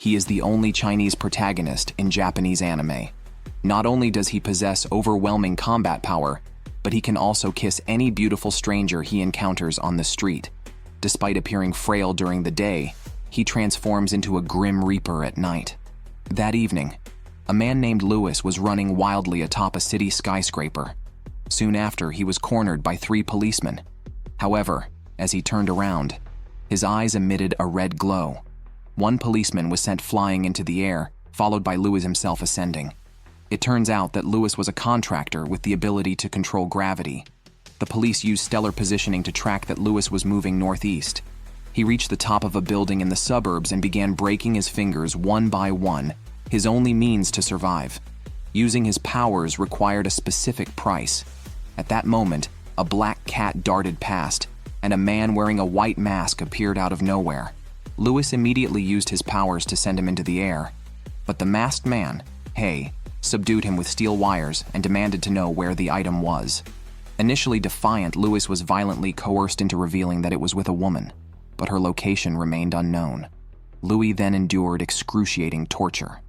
He is the only Chinese protagonist in Japanese anime. Not only does he possess overwhelming combat power, but he can also kiss any beautiful stranger he encounters on the street. Despite appearing frail during the day, he transforms into a grim reaper at night. That evening, a man named Louis was running wildly atop a city skyscraper. Soon after, he was cornered by 3 policemen. However, as he turned around, his eyes emitted a red glow. One policeman was sent flying into the air, followed by Louis himself ascending. It turns out that Louis was a contractor with the ability to control gravity. The police used stellar positioning to track that Louis was moving northeast. He reached the top of a building in the suburbs and began breaking his fingers one by one, his only means to survive. Using his powers required a specific price. At that moment, a black cat darted past, and a man wearing a white mask appeared out of nowhere. Louis immediately used his powers to send him into the air. But the masked man, Hei, subdued him with steel wires and demanded to know where the item was. Initially defiant, Louis was violently coerced into revealing that it was with a woman, but her location remained unknown. Louis then endured excruciating torture.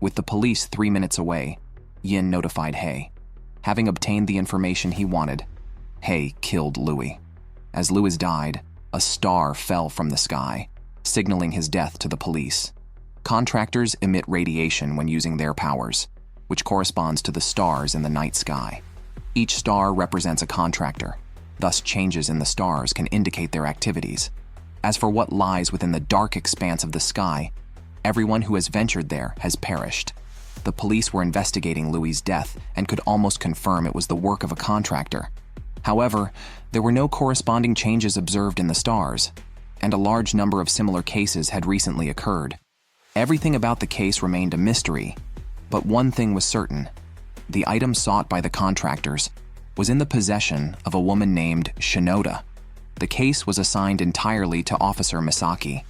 With the police 3 minutes away, Yin notified Hei. Having obtained the information he wanted, Hei killed Louis. As Louis died, a star fell from the sky, signaling his death to the police. Contractors emit radiation when using their powers, which corresponds to the stars in the night sky. Each star represents a contractor, thus changes in the stars can indicate their activities. As for what lies within the dark expanse of the sky, everyone who has ventured there has perished. The police were investigating Louis' death and could almost confirm it was the work of a contractor. However, there were no corresponding changes observed in the stars, and a large number of similar cases had recently occurred. Everything about the case remained a mystery, but one thing was certain. The item sought by the contractors was in the possession of a woman named Shinoda. The case was assigned entirely to Officer Misaki.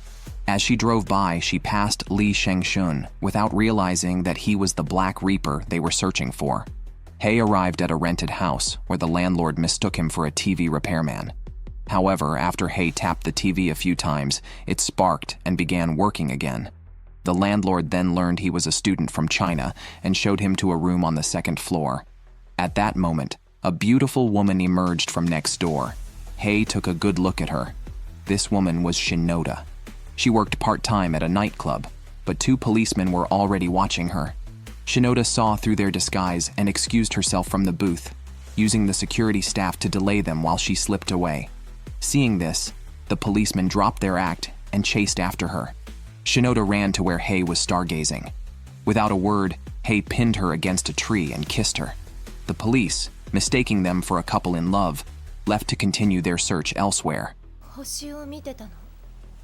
As she drove by, she passed Li Shengshun without realizing that he was the Black Reaper they were searching for. Hei arrived at a rented house where the landlord mistook him for a TV repairman. However, after Hei tapped the TV a few times, it sparked and began working again. The landlord then learned he was a student from China and showed him to a room on the 2nd floor. At that moment, a beautiful woman emerged from next door. Hei took a good look at her. This woman was Shinoda. She worked part-time at a nightclub, but 2 policemen were already watching her. Shinoda saw through their disguise and excused herself from the booth, using the security staff to delay them while she slipped away. Seeing this, the policemen dropped their act and chased after her. Shinoda ran to where Hei was stargazing. Without a word, Hei pinned her against a tree and kissed her. The police, mistaking them for a couple in love, left to continue their search elsewhere. 星を見てたの。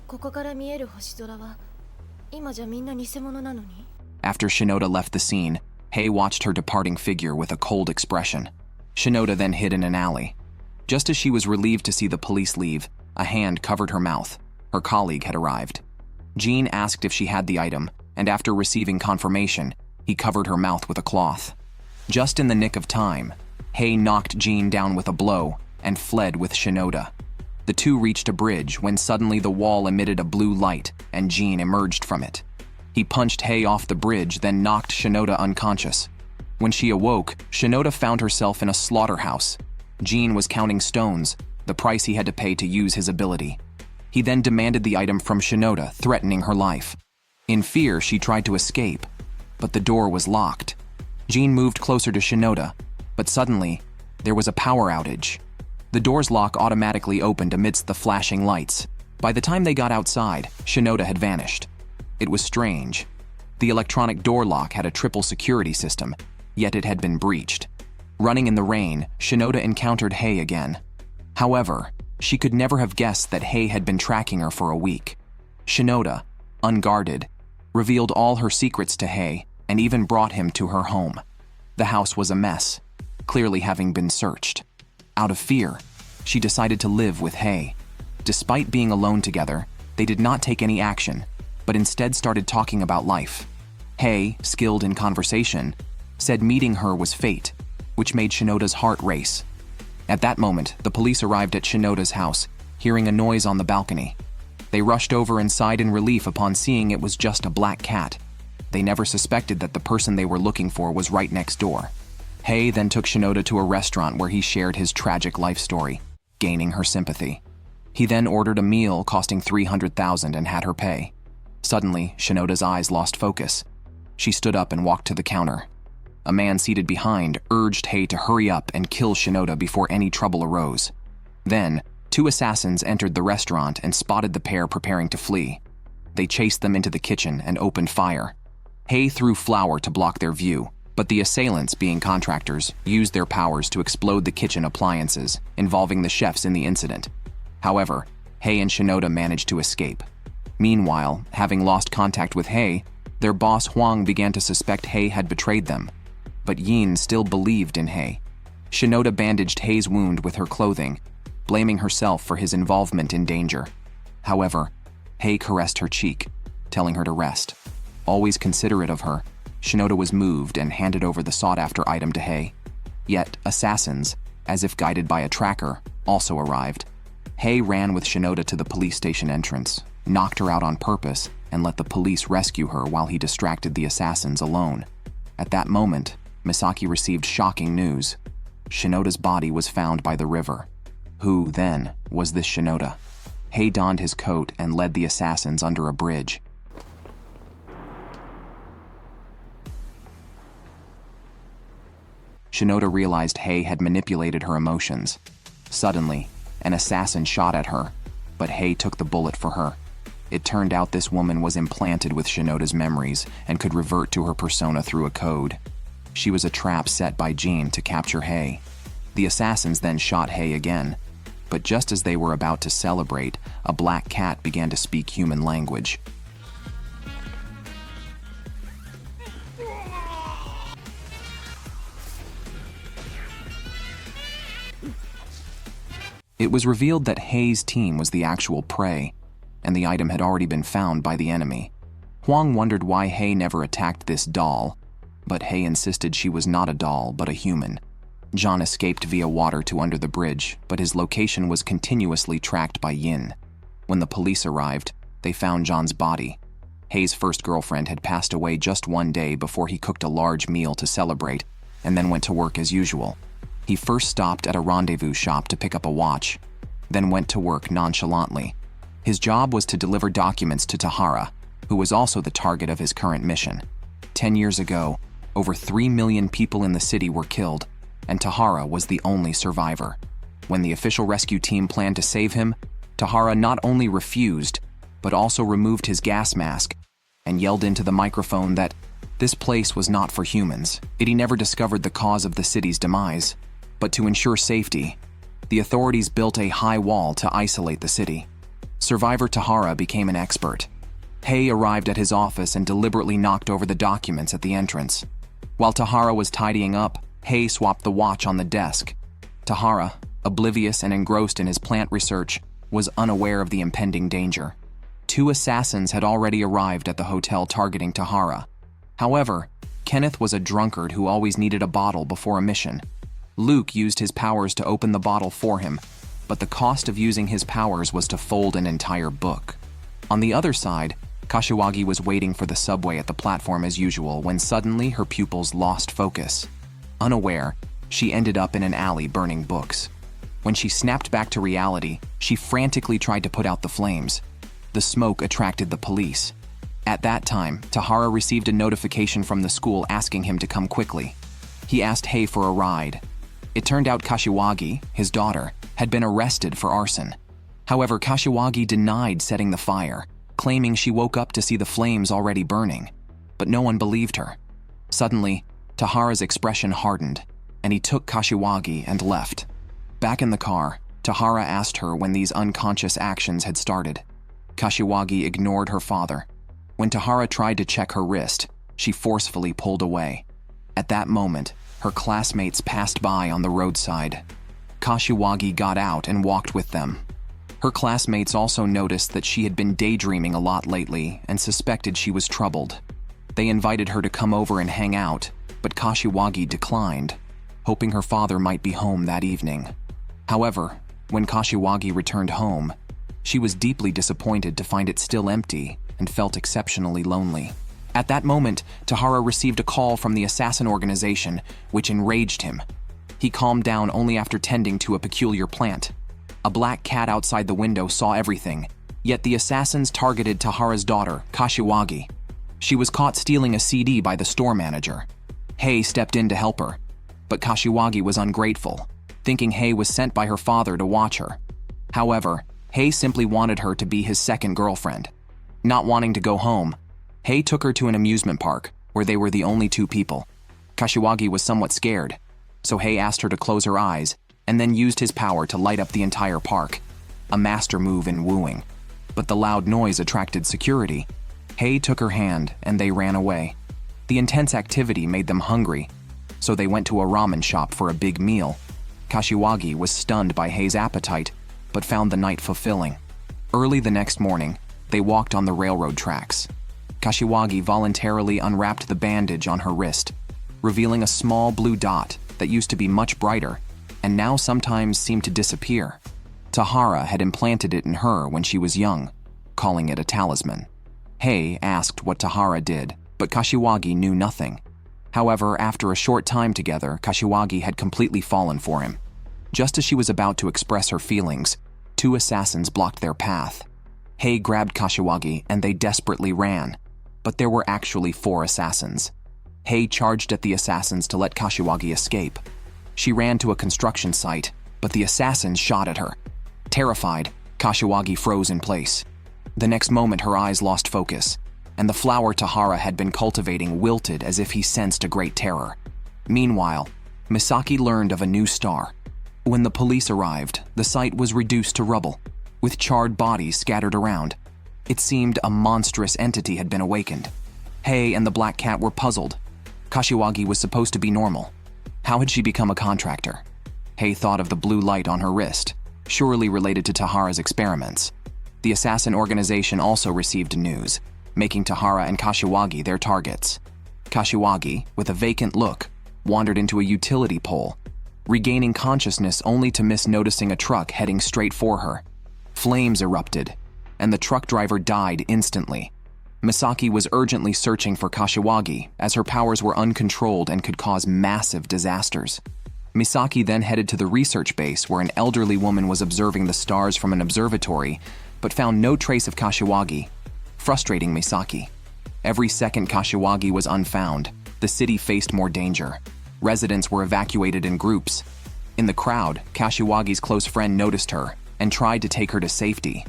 ここから見える星空は今じゃみんな偽物なのに。 After Shinoda left the scene, Hei watched her departing figure with a cold expression. Shinoda then hid in an alley. Just as she was relieved to see the police leave, a hand covered her mouth. Her colleague had arrived. Jean asked if she had the item, and after receiving confirmation, he covered her mouth with a cloth. Just in the nick of time, Hei knocked Jean down with a blow and fled with Shinoda. The two reached a bridge when suddenly the wall emitted a blue light and Jean emerged from it. He punched Hei off the bridge, then knocked Shinoda unconscious. When she awoke, Shinoda found herself in a slaughterhouse. Jean was counting stones, the price he had to pay to use his ability. He then demanded the item from Shinoda, threatening her life. In fear, she tried to escape, but the door was locked. Jean moved closer to Shinoda, but suddenly, there was a power outage. The door's lock automatically opened amidst the flashing lights. By the time they got outside, Shinoda had vanished. It was strange. The electronic door lock had a triple security system, yet it had been breached. Running in the rain, Shinoda encountered Hei again. However, she could never have guessed that Hei had been tracking her for a week. Shinoda, unguarded, revealed all her secrets to Hei and even brought him to her home. The house was a mess, clearly having been searched. Out of fear, she decided to live with Hei. Despite being alone together, they did not take any action, but instead started talking about life. Hei, skilled in conversation, said meeting her was fate, which made Shinoda's heart race. At that moment, the police arrived at Shinoda's house, hearing a noise on the balcony. They rushed over and sighed in relief upon seeing it was just a black cat. They never suspected that the person they were looking for was right next door. Hei then took Shinoda to a restaurant where he shared his tragic life story, gaining her sympathy. He then ordered a meal costing 300,000 and had her pay. Suddenly, Shinoda's eyes lost focus. She stood up and walked to the counter. A man seated behind urged Hei to hurry up and kill Shinoda before any trouble arose. Then, 2 assassins entered the restaurant and spotted the pair preparing to flee. They chased them into the kitchen and opened fire. Hei threw flour to block their view, but the assailants, being contractors, used their powers to explode the kitchen appliances, involving the chefs in the incident. However, Hei and Shinoda managed to escape. Meanwhile, having lost contact with Hei, their boss Huang began to suspect Hei had betrayed them. But Yin still believed in Hei. Shinoda bandaged Hei's wound with her clothing, blaming herself for his involvement in danger. However, Hei caressed her cheek, telling her to rest. Always considerate of her, Shinoda was moved and handed over the sought-after item to Hei. Yet, assassins, as if guided by a tracker, also arrived. Hei ran with Shinoda to the police station entrance, knocked her out on purpose, and let the police rescue her while he distracted the assassins alone. At that moment, Misaki received shocking news. Shinoda's body was found by the river. Who, then, was this Shinoda? Hei donned his coat and led the assassins under a bridge. Shinoda realized Hei had manipulated her emotions. Suddenly, an assassin shot at her, but Hei took the bullet for her. It turned out this woman was implanted with Shinoda's memories and could revert to her persona through a code. She was a trap set by Jin to capture Hei. The assassins then shot Hei again, but just as they were about to celebrate, a black cat began to speak human language. It was revealed that Hei's team was the actual prey, and the item had already been found by the enemy. Huang wondered why Hei never attacked this doll, but Hei insisted she was not a doll, but a human. John escaped via water to under the bridge, but his location was continuously tracked by Yin. When the police arrived, they found John's body. Hei's first girlfriend had passed away just one day before he cooked a large meal to celebrate, and then went to work as usual. He first stopped at a rendezvous shop to pick up a watch, then went to work nonchalantly. His job was to deliver documents to Tahara, who was also the target of his current mission. 10 years ago, over 3 million people in the city were killed, and Tahara was the only survivor. When the official rescue team planned to save him, Tahara not only refused, but also removed his gas mask and yelled into the microphone that this place was not for humans. He never discovered the cause of the city's demise, but to ensure safety, the authorities built a high wall to isolate the city. Survivor Tahara became an expert. Hei arrived at his office and deliberately knocked over the documents at the entrance. While Tahara was tidying up, Hei swapped the watch on the desk. Tahara, oblivious and engrossed in his plant research, was unaware of the impending danger. 2 assassins had already arrived at the hotel targeting Tahara. However, Kenneth was a drunkard who always needed a bottle before a mission. Luke used his powers to open the bottle for him, but the cost of using his powers was to fold an entire book. On the other side, Kashiwagi was waiting for the subway at the platform as usual when suddenly her pupils lost focus. Unaware, she ended up in an alley burning books. When she snapped back to reality, she frantically tried to put out the flames. The smoke attracted the police. At that time, Tahara received a notification from the school asking him to come quickly. He asked Hei for a ride. It turned out Kashiwagi, his daughter, had been arrested for arson. However, Kashiwagi denied setting the fire, claiming she woke up to see the flames already burning. But no one believed her. Suddenly, Tahara's expression hardened, and he took Kashiwagi and left. Back in the car, Tahara asked her when these unconscious actions had started. Kashiwagi ignored her father. When Tahara tried to check her wrist, she forcefully pulled away. At that moment, her classmates passed by on the roadside. Kashiwagi got out and walked with them. Her classmates also noticed that she had been daydreaming a lot lately and suspected she was troubled. They invited her to come over and hang out, but Kashiwagi declined, hoping her father might be home that evening. However, when Kashiwagi returned home, She was deeply disappointed to find it still empty and felt exceptionally lonely. At that moment, Tahara received a call from the assassin organization, which enraged him. He calmed down only after tending to a peculiar plant. A black cat outside the window saw everything, yet the assassins targeted Tahara's daughter, Kashiwagi. She was caught stealing a CD by the store manager. Hei stepped in to help her, but Kashiwagi was ungrateful, thinking Hei was sent by her father to watch her. However, Hei simply wanted her to be his second girlfriend. Not wanting to go home, Hei took her to an amusement park where they were the only two people. Kashiwagi was somewhat scared, so Hei asked her to close her eyes and then used his power to light up the entire park, a master move in wooing. But the loud noise attracted security. Hei took her hand and they ran away. The intense activity made them hungry, so they went to a ramen shop for a big meal. Kashiwagi was stunned by Hei's appetite, but found the night fulfilling. Early the next morning, they walked on the railroad tracks. Kashiwagi voluntarily unwrapped the bandage on her wrist, revealing a small blue dot that used to be much brighter and now sometimes seemed to disappear. Tahara had implanted it in her when she was young, calling it a talisman. Hei asked what Tahara did, but Kashiwagi knew nothing. However, after a short time together, Kashiwagi had completely fallen for him. Just as she was about to express her feelings, two assassins blocked their path. Hei grabbed Kashiwagi and they desperately ran, but there were actually 4 assassins. Hei charged at the assassins to let Kashiwagi escape. She ran to a construction site, but the assassins shot at her. Terrified, Kashiwagi froze in place. The next moment her eyes lost focus, and the flower Tahara had been cultivating wilted as if he sensed a great terror. Meanwhile, Misaki learned of a new star. When the police arrived, the site was reduced to rubble, with charred bodies scattered around. It seemed a monstrous entity had been awakened. Hei and the black cat were puzzled. Kashiwagi was supposed to be normal. How had she become a contractor? Hei thought of the blue light on her wrist, surely related to Tahara's experiments. The assassin organization also received news, making Tahara and Kashiwagi their targets. Kashiwagi, with a vacant look, wandered into a utility pole, regaining consciousness only to miss noticing a truck heading straight for her. Flames erupted, and the truck driver died instantly. Misaki was urgently searching for Kashiwagi, as her powers were uncontrolled and could cause massive disasters. Misaki then headed to the research base where an elderly woman was observing the stars from an observatory, but found no trace of Kashiwagi, frustrating Misaki. Every second Kashiwagi was unfound, the city faced more danger. Residents were evacuated in groups. In the crowd, Kashiwagi's close friend noticed her and tried to take her to safety.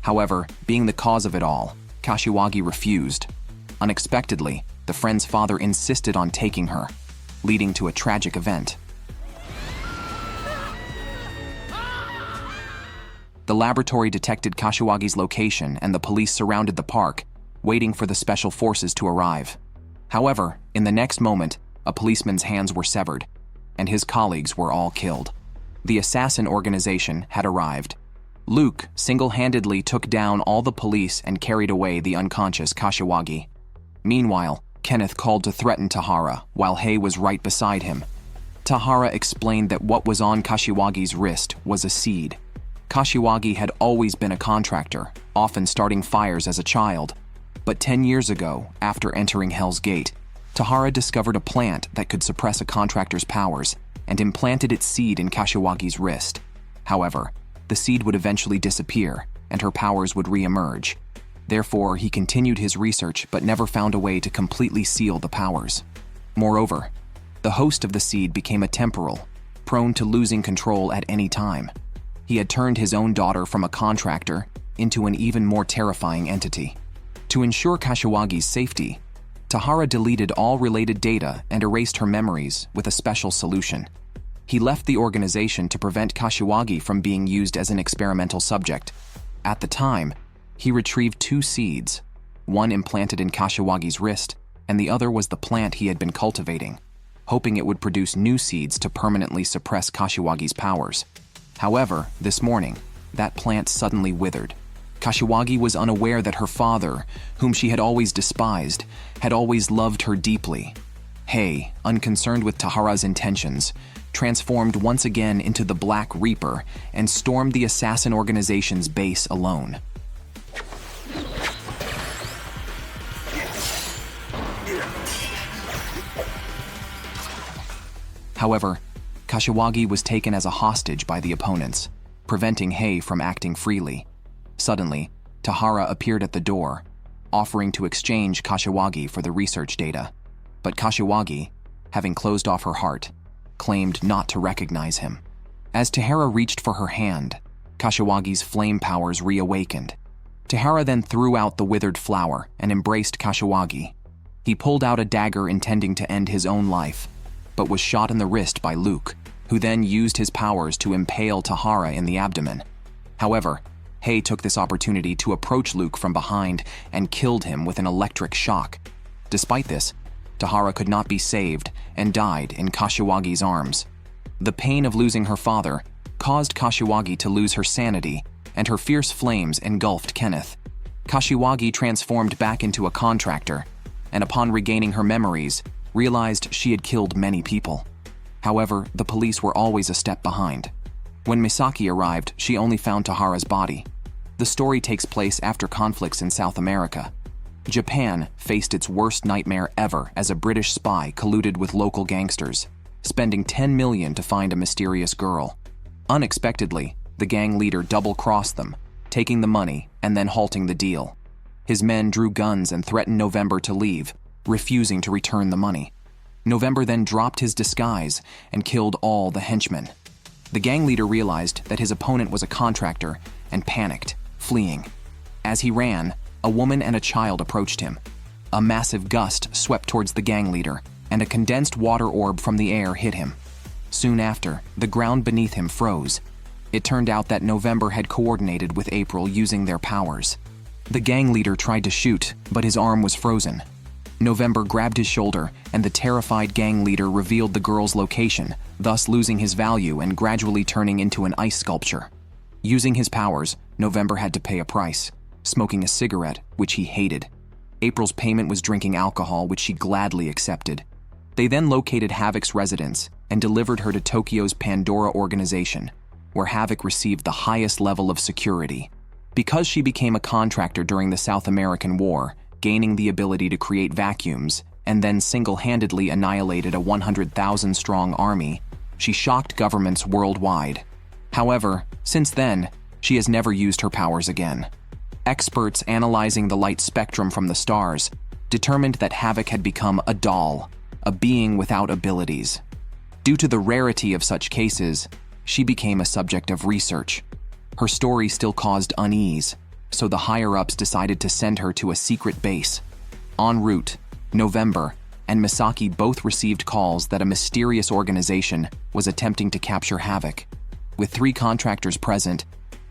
However, being the cause of it all, Kashiwagi refused. Unexpectedly, the friend's father insisted on taking her, leading to a tragic event. The laboratory detected Kashiwagi's location and the police surrounded the park, waiting for the special forces to arrive. However, in the next moment, a policeman's hands were severed, and his colleagues were all killed. The assassin organization had arrived. Luke single-handedly took down all the police and carried away the unconscious Kashiwagi. Meanwhile, Kenneth called to threaten Tahara while Hei was right beside him. Tahara explained that what was on Kashiwagi's wrist was a seed. Kashiwagi had always been a contractor, often starting fires as a child. But 10 years ago, after entering Hell's Gate, Tahara discovered a plant that could suppress a contractor's powers and implanted its seed in Kashiwagi's wrist. However, the seed would eventually disappear and her powers would re-emerge. Therefore, he continued his research but never found a way to completely seal the powers. Moreover, the host of the seed became a temporal, prone to losing control at any time. He had turned his own daughter from a contractor into an even more terrifying entity. To ensure Kashiwagi's safety, Tahara deleted all related data and erased her memories with a special solution. He left the organization to prevent Kashiwagi from being used as an experimental subject. At the time, he retrieved 2 seeds, one implanted in Kashiwagi's wrist, and the other was the plant he had been cultivating, hoping it would produce new seeds to permanently suppress Kashiwagi's powers. However, this morning, that plant suddenly withered. Kashiwagi was unaware that her father, whom she had always despised, had always loved her deeply. Hei, unconcerned with Tahara's intentions, transformed once again into the Black Reaper and stormed the assassin organization's base alone. However, Kashiwagi was taken as a hostage by the opponents, preventing Hei from acting freely. Suddenly, Tahara appeared at the door, offering to exchange Kashiwagi for the research data. But Kashiwagi, having closed off her heart, claimed not to recognize him. As Tahara reached for her hand, Kashiwagi's flame powers reawakened. Tahara then threw out the withered flower and embraced Kashiwagi. He pulled out a dagger intending to end his own life, but was shot in the wrist by Luke, who then used his powers to impale Tahara in the abdomen. However, Hei took this opportunity to approach Luke from behind and killed him with an electric shock. Despite this, Tahara could not be saved and died in Kashiwagi's arms. The pain of losing her father caused Kashiwagi to lose her sanity, and her fierce flames engulfed Kenneth. Kashiwagi transformed back into a contractor, and upon regaining her memories, realized she had killed many people. However, the police were always a step behind. When Misaki arrived, she only found Tahara's body. The story takes place after conflicts in South America. Japan faced its worst nightmare ever as a British spy colluded with local gangsters, spending $10 million to find a mysterious girl. Unexpectedly, the gang leader double-crossed them, taking the money and then halting the deal. His men drew guns and threatened November to leave, refusing to return the money. November then dropped his disguise and killed all the henchmen. The gang leader realized that his opponent was a contractor and panicked, fleeing. As he ran, a woman and a child approached him. A massive gust swept towards the gang leader, and a condensed water orb from the air hit him. Soon after, the ground beneath him froze. It turned out that November had coordinated with April using their powers. The gang leader tried to shoot, but his arm was frozen. November grabbed his shoulder, and the terrified gang leader revealed the girl's location, thus losing his value and gradually turning into an ice sculpture. Using his powers, November had to pay a price, smoking a cigarette, which he hated. April's payment was drinking alcohol, which she gladly accepted. They then located Havoc's residence and delivered her to Tokyo's Pandora organization, where Havoc received the highest level of security. Because she became a contractor during the South American War, gaining the ability to create vacuums, and then single-handedly annihilated a 100,000-strong army, she shocked governments worldwide. However, since then, she has never used her powers again. Experts analyzing the light spectrum from the stars determined that Havoc had become a doll, a being without abilities. Due to the rarity of such cases, she became a subject of research. Her story still caused unease, so the higher-ups decided to send her to a secret base. En route, November and Misaki both received calls that a mysterious organization was attempting to capture Havoc. With 3 contractors present,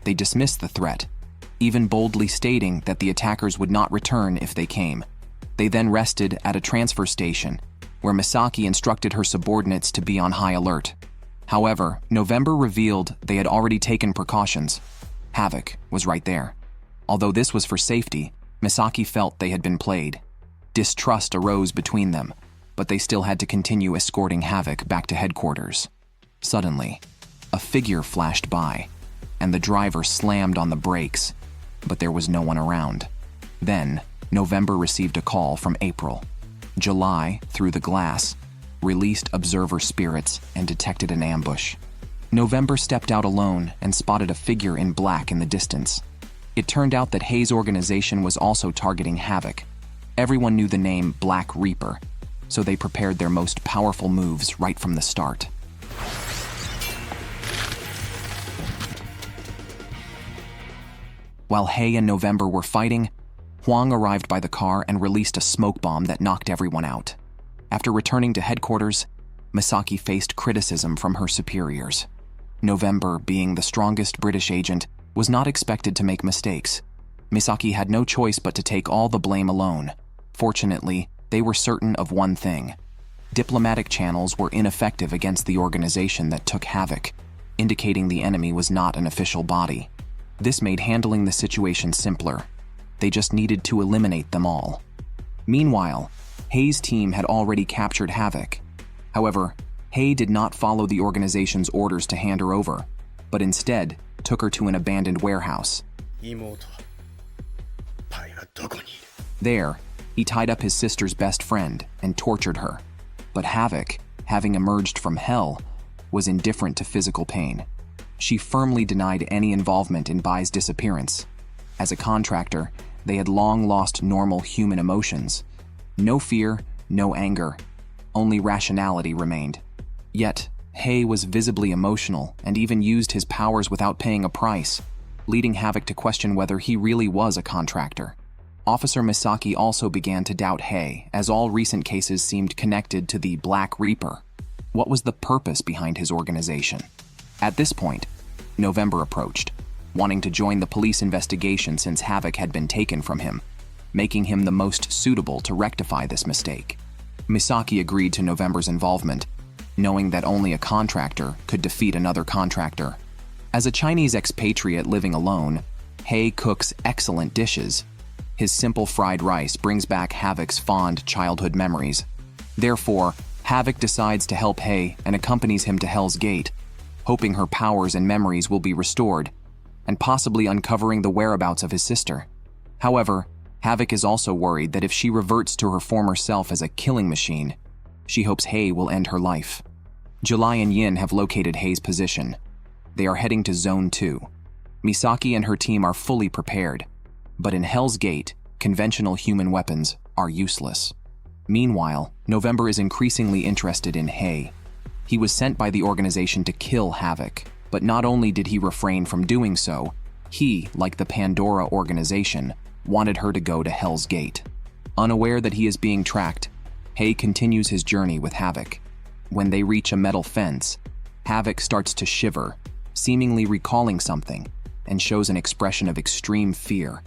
they dismissed the threat, even boldly stating that the attackers would not return if they came. They then rested at a transfer station, where Misaki instructed her subordinates to be on high alert. However, November revealed they had already taken precautions. Havoc was right there. Although this was for safety, Misaki felt they had been played. Distrust arose between them, but they still had to continue escorting Havoc back to headquarters. Suddenly, a figure flashed by, and the driver slammed on the brakes, but there was no one around. Then, November received a call from April. July, through the glass, released observer spirits and detected an ambush. November stepped out alone and spotted a figure in black in the distance. It turned out that Hei's organization was also targeting Havoc. Everyone knew the name Black Reaper, so they prepared their most powerful moves right from the start. While Hei and November were fighting, Huang arrived by the car and released a smoke bomb that knocked everyone out. After returning to headquarters, Misaki faced criticism from her superiors. November, being the strongest British agent, was not expected to make mistakes. Misaki had no choice but to take all the blame alone. Fortunately, they were certain of one thing. Diplomatic channels were ineffective against the organization that took Havoc, indicating the enemy was not an official body. This made handling the situation simpler. They just needed to eliminate them all. Meanwhile, Hei's team had already captured Havoc. However, Hei did not follow the organization's orders to hand her over, but instead took her to an abandoned warehouse. There, he tied up his sister's best friend and tortured her. But Havoc, having emerged from hell, was indifferent to physical pain. She firmly denied any involvement in Bai's disappearance. As a contractor, they had long lost normal human emotions. No fear, no anger, only rationality remained. Yet, Hei was visibly emotional and even used his powers without paying a price, leading Havoc to question whether he really was a contractor. Officer Misaki also began to doubt Hei, as all recent cases seemed connected to the Black Reaper. What was the purpose behind his organization? At this point, November approached, wanting to join the police investigation since Havoc had been taken from him, making him the most suitable to rectify this mistake. Misaki agreed to November's involvement, knowing that only a contractor could defeat another contractor. As a Chinese expatriate living alone, Hei cooks excellent dishes. His simple fried rice brings back Havoc's fond childhood memories. Therefore, Havoc decides to help Hei and accompanies him to Hell's Gate, hoping her powers and memories will be restored, and possibly uncovering the whereabouts of his sister. However, Havoc is also worried that if she reverts to her former self as a killing machine, she hopes Hei will end her life. July and Yin have located Hei's position. They are heading to Zone 2. Misaki and her team are fully prepared, but in Hell's Gate, conventional human weapons are useless. Meanwhile, November is increasingly interested in Hei. He was sent by the organization to kill Havoc, but not only did he refrain from doing so, he, like the Pandora organization, wanted her to go to Hell's Gate. Unaware that he is being tracked, Hei continues his journey with Havoc. When they reach a metal fence, Havoc starts to shiver, seemingly recalling something, and shows an expression of extreme fear.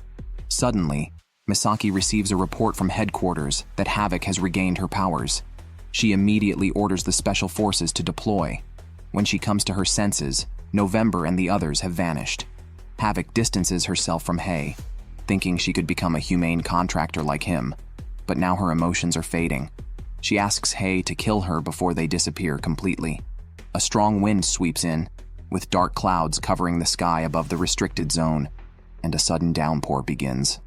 Suddenly, Misaki receives a report from headquarters that Havoc has regained her powers. She immediately orders the special forces to deploy. When she comes to her senses, November and the others have vanished. Havoc distances herself from Hei, thinking she could become a humane contractor like him, but now her emotions are fading. She asks Hei to kill her before they disappear completely. A strong wind sweeps in, with dark clouds covering the sky above the restricted zone, and a sudden downpour begins.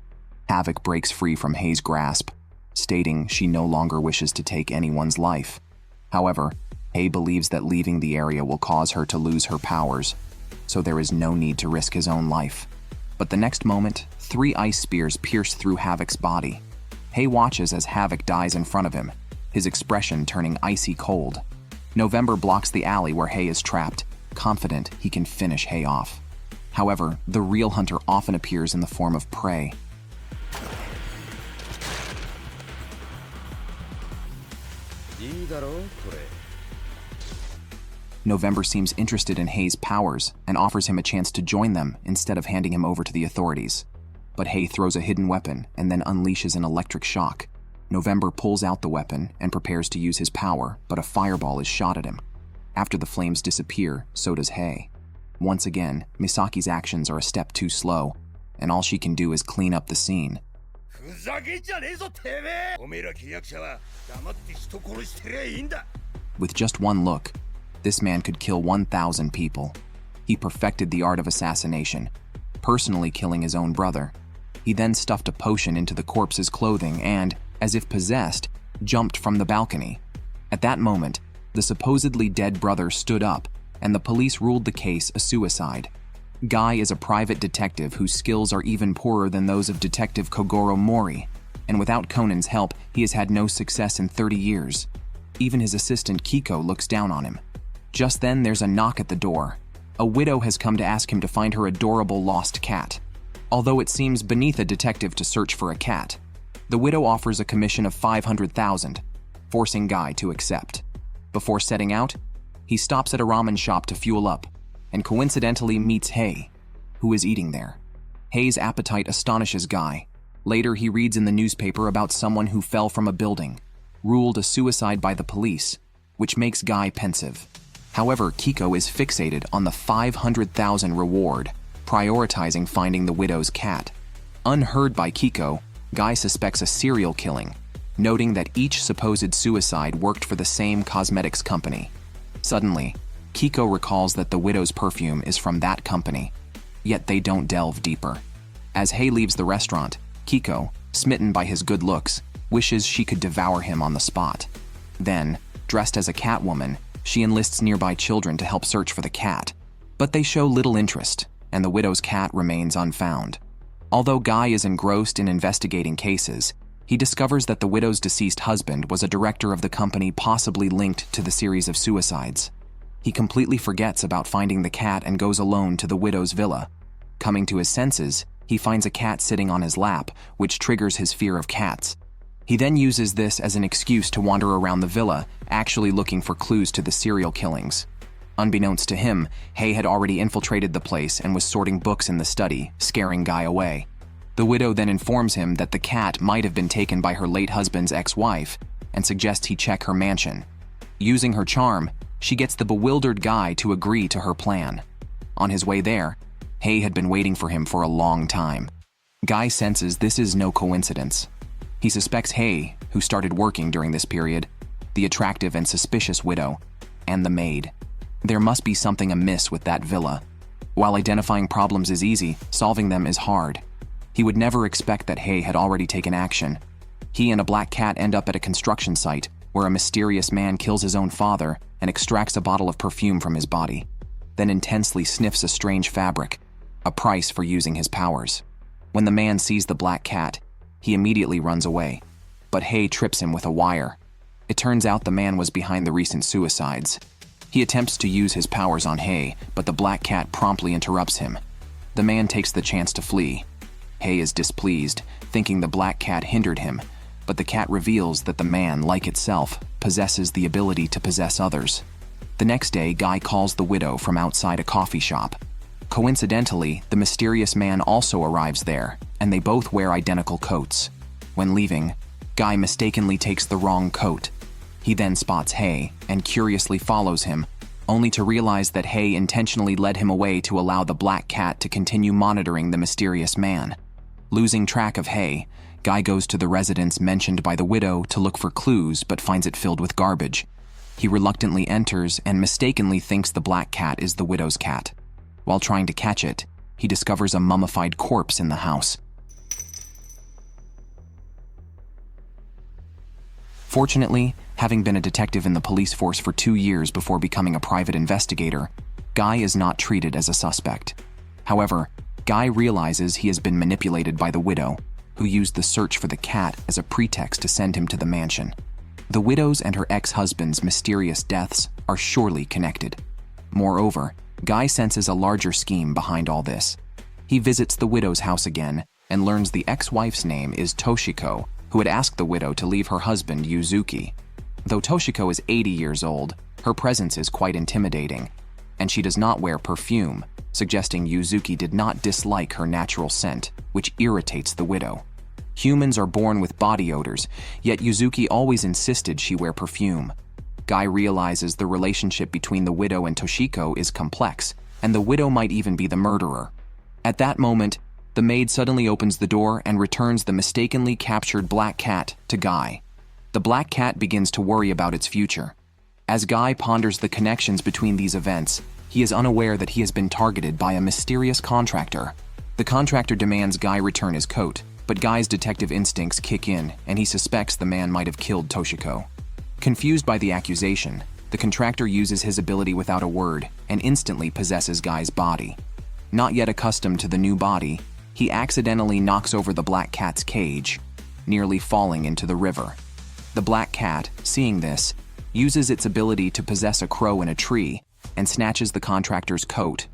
Havoc breaks free from Hei's grasp, stating she no longer wishes to take anyone's life. However, Hei believes that leaving the area will cause her to lose her powers, so there is no need to risk his own life. But the next moment, 3 ice spears pierce through Havoc's body. Hei watches as Havoc dies in front of him, his expression turning icy cold. November blocks the alley where Hei is trapped, confident he can finish Hei off. However, the real hunter often appears in the form of prey. November seems interested in Hei's powers and offers him a chance to join them instead of handing him over to the authorities. But Hei throws a hidden weapon and then unleashes an electric shock. November pulls out the weapon and prepares to use his power, but a fireball is shot at him. After the flames disappear, so does Hei. Once again, Misaki's actions are a step too slow, and all she can do is clean up the scene. With just one look, this man could kill 1,000 people. He perfected the art of assassination, personally killing his own brother. He then stuffed a potion into the corpse's clothing and, as if possessed, jumped from the balcony. At that moment, the supposedly dead brother stood up, and the police ruled the case a suicide. Guy is a private detective whose skills are even poorer than those of Detective Kogoro Mori, and without Conan's help, he has had no success in 30 years. Even his assistant Kiko looks down on him. Just then, there's a knock at the door. A widow has come to ask him to find her adorable lost cat. Although it seems beneath a detective to search for a cat, the widow offers a commission of 500,000, forcing Guy to accept. Before setting out, he stops at a ramen shop to fuel up, and coincidentally meets Hei, who is eating there. Hei's appetite astonishes Guy. Later, he reads in the newspaper about someone who fell from a building, ruled a suicide by the police, which makes Guy pensive. However, Kiko is fixated on the 500,000 reward, prioritizing finding the widow's cat. Unheard by Kiko, Guy suspects a serial killing, noting that each supposed suicide worked for the same cosmetics company. Suddenly, Kiko recalls that the widow's perfume is from that company, yet they don't delve deeper. As Hei leaves the restaurant, Kiko, smitten by his good looks, wishes she could devour him on the spot. Then, dressed as a Catwoman, she enlists nearby children to help search for the cat, but they show little interest, and the widow's cat remains unfound. Although Guy is engrossed in investigating cases, he discovers that the widow's deceased husband was a director of the company possibly linked to the series of suicides. He completely forgets about finding the cat and goes alone to the widow's villa. Coming to his senses, he finds a cat sitting on his lap, which triggers his fear of cats. He then uses this as an excuse to wander around the villa, actually looking for clues to the serial killings. Unbeknownst to him, Hei had already infiltrated the place and was sorting books in the study, scaring Guy away. The widow then informs him that the cat might have been taken by her late husband's ex-wife and suggests he check her mansion. Using her charm, she gets the bewildered Guy to agree to her plan. On his way there, Hei had been waiting for him for a long time. Guy senses this is no coincidence. He suspects Hei, who started working during this period, the attractive and suspicious widow, and the maid. There must be something amiss with that villa. While identifying problems is easy, solving them is hard. He would never expect that Hei had already taken action. He and a black cat end up at a construction site where a mysterious man kills his own father and extracts a bottle of perfume from his body, then intensely sniffs a strange fabric, a price for using his powers. When the man sees the black cat, he immediately runs away, but Hei trips him with a wire. It turns out the man was behind the recent suicides. He attempts to use his powers on Hei, but the black cat promptly interrupts him. The man takes the chance to flee. Hei is displeased, thinking the black cat hindered him, but the cat reveals that the man, like itself, possesses the ability to possess others. The next day, Guy calls the widow from outside a coffee shop. Coincidentally, the mysterious man also arrives there, and they both wear identical coats. When leaving, Guy mistakenly takes the wrong coat. He then spots Hei and curiously follows him, only to realize that Hei intentionally led him away to allow the black cat to continue monitoring the mysterious man. Losing track of Hei, Guy goes to the residence mentioned by the widow to look for clues but finds it filled with garbage. He reluctantly enters and mistakenly thinks the black cat is the widow's cat. While trying to catch it, he discovers a mummified corpse in the house. Fortunately, having been a detective in the police force for 2 years before becoming a private investigator, Guy is not treated as a suspect. However, Guy realizes he has been manipulated by the widow, who used the search for the cat as a pretext to send him to the mansion. The widow's and her ex-husband's mysterious deaths are surely connected. Moreover, Guy senses a larger scheme behind all this. He visits the widow's house again and learns the ex-wife's name is Toshiko, who had asked the widow to leave her husband Yuzuki. Though Toshiko is 80 years old, her presence is quite intimidating, and she does not wear perfume, suggesting Yuzuki did not dislike her natural scent, which irritates the widow. Humans are born with body odors, yet Yuzuki always insisted she wear perfume. Guy realizes the relationship between the widow and Toshiko is complex, and the widow might even be the murderer. At that moment, the maid suddenly opens the door and returns the mistakenly captured black cat to Guy. The black cat begins to worry about its future. As Guy ponders the connections between these events, he is unaware that he has been targeted by a mysterious contractor. The contractor demands Guy return his coat, but Guy's detective instincts kick in and he suspects the man might have killed Toshiko. Confused by the accusation, the contractor uses his ability without a word and instantly possesses Guy's body. Not yet accustomed to the new body, he accidentally knocks over the black cat's cage, nearly falling into the river. The black cat, seeing this, uses its ability to possess a crow in a tree and snatches the contractor's coat.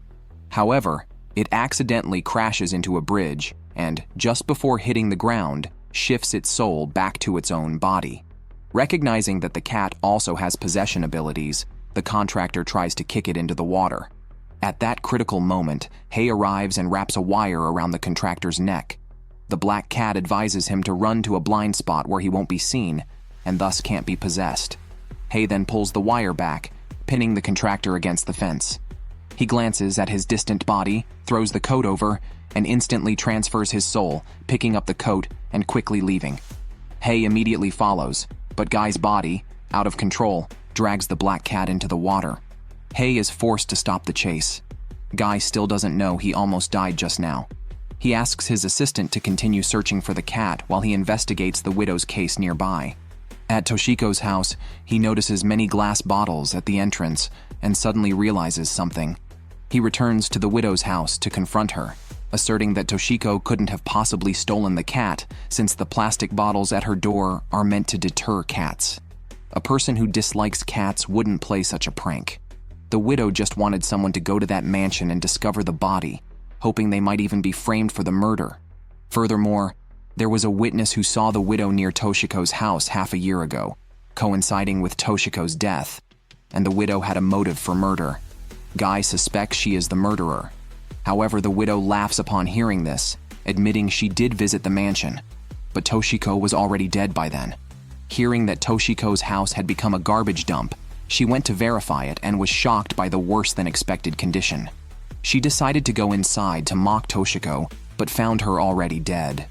However, it accidentally crashes into a bridge and, just before hitting the ground, shifts its soul back to its own body. Recognizing that the cat also has possession abilities, the contractor tries to kick it into the water. At that critical moment, Hei arrives and wraps a wire around the contractor's neck. The black cat advises him to run to a blind spot where he won't be seen, and thus can't be possessed. Hei then pulls the wire back, pinning the contractor against the fence. He glances at his distant body, throws the coat over, and instantly transfers his soul, picking up the coat and quickly leaving. Hei immediately follows, but Guy's body, out of control, drags the black cat into the water. Hei is forced to stop the chase. Guy still doesn't know he almost died just now. He asks his assistant to continue searching for the cat while he investigates the widow's case nearby. At Toshiko's house, he notices many glass bottles at the entrance and suddenly realizes something. He returns to the widow's house to confront her, asserting that Toshiko couldn't have possibly stolen the cat since the plastic bottles at her door are meant to deter cats. A person who dislikes cats wouldn't play such a prank. The widow just wanted someone to go to that mansion and discover the body, hoping they might even be framed for the murder. Furthermore, there was a witness who saw the widow near Toshiko's house half a year ago, coinciding with Toshiko's death, and the widow had a motive for murder. Guy suspects she is the murderer. However, the widow laughs upon hearing this, admitting she did visit the mansion, but Toshiko was already dead by then. Hearing that Toshiko's house had become a garbage dump, she went to verify it and was shocked by the worse-than-expected condition. She decided to go inside to mock Toshiko, but found her already dead.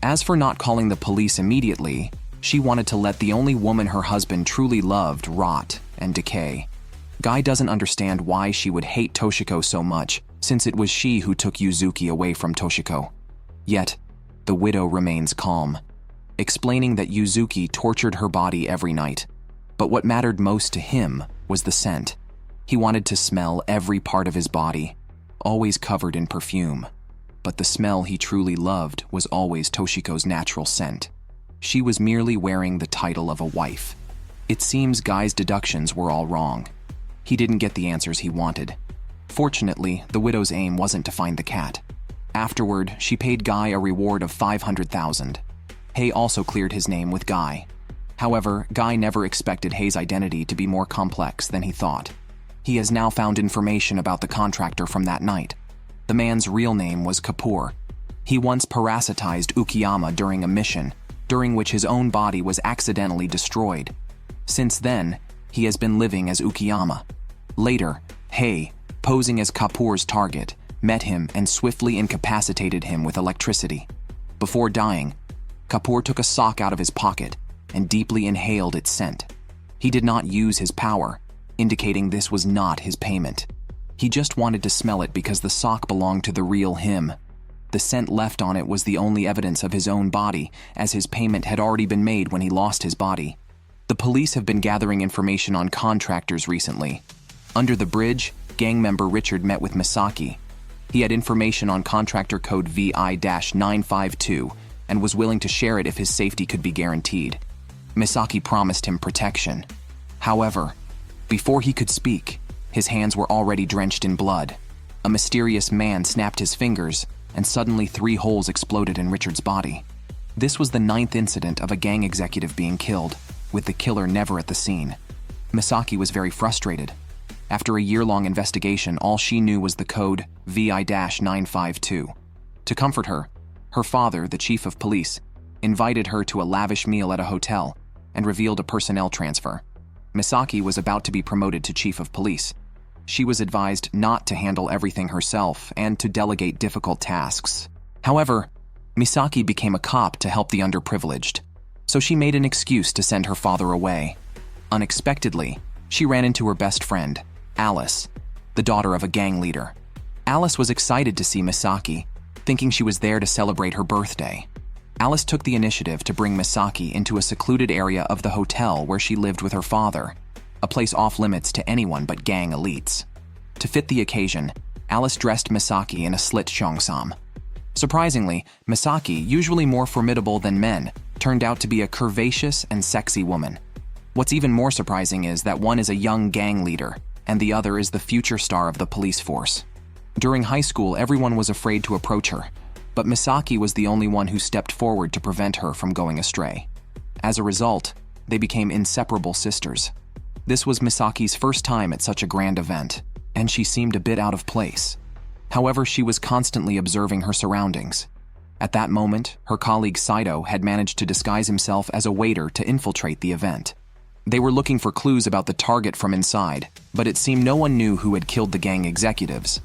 As for not calling the police immediately, she wanted to let the only woman her husband truly loved rot and decay. Guy doesn't understand why she would hate Toshiko so much, since it was she who took Yuzuki away from Toshiko. Yet, the widow remains calm, explaining that Yuzuki tortured her body every night. But what mattered most to him was the scent. He wanted to smell every part of his body, always covered in perfume. But the smell he truly loved was always Toshiko's natural scent. She was merely wearing the title of a wife. It seems Guy's deductions were all wrong. He didn't get the answers he wanted. Fortunately, the widow's aim wasn't to find the cat. Afterward, she paid Guy a reward of 500,000. Hei also cleared his name with Guy. However, Guy never expected Hei's identity to be more complex than he thought. He has now found information about the contractor from that night. The man's real name was Kapoor. He once parasitized Ukiyama during a mission, during which his own body was accidentally destroyed. Since then, he has been living as Ukiyama. Later, Hei, posing as Kapoor's target, met him and swiftly incapacitated him with electricity. Before dying, Kapoor took a sock out of his pocket and deeply inhaled its scent. He did not use his power, indicating this was not his payment. He just wanted to smell it because the sock belonged to the real him. The scent left on it was the only evidence of his own body, as his payment had already been made when he lost his body. The police have been gathering information on contractors recently. Under the bridge, gang member Richard met with Misaki. He had information on contractor code VI-952 and was willing to share it if his safety could be guaranteed. Misaki promised him protection. However, before he could speak, his hands were already drenched in blood. A mysterious man snapped his fingers, and suddenly 3 holes exploded in Richard's body. This was the 9th incident of a gang executive being killed, with the killer never at the scene. Misaki was very frustrated. After a year-long investigation, all she knew was the code VI-952. To comfort her, her father, the chief of police, invited her to a lavish meal at a hotel and revealed a personnel transfer. Misaki was about to be promoted to chief of police. She was advised not to handle everything herself and to delegate difficult tasks. However, Misaki became a cop to help the underprivileged, so she made an excuse to send her father away. Unexpectedly, she ran into her best friend, Alice, the daughter of a gang leader. Alice was excited to see Misaki, thinking she was there to celebrate her birthday. Alice took the initiative to bring Misaki into a secluded area of the hotel where she lived with her father, a place off-limits to anyone but gang elites. To fit the occasion, Alice dressed Misaki in a slit cheongsam. Surprisingly, Misaki, usually more formidable than men, turned out to be a curvaceous and sexy woman. What's even more surprising is that one is a young gang leader, and the other is the future star of the police force. During high school, everyone was afraid to approach her, but Misaki was the only one who stepped forward to prevent her from going astray. As a result, they became inseparable sisters. This was Misaki's first time at such a grand event, and she seemed a bit out of place. However, she was constantly observing her surroundings. At that moment, her colleague Saito had managed to disguise himself as a waiter to infiltrate the event. They were looking for clues about the target from inside, but it seemed no one knew who had killed the gang executives.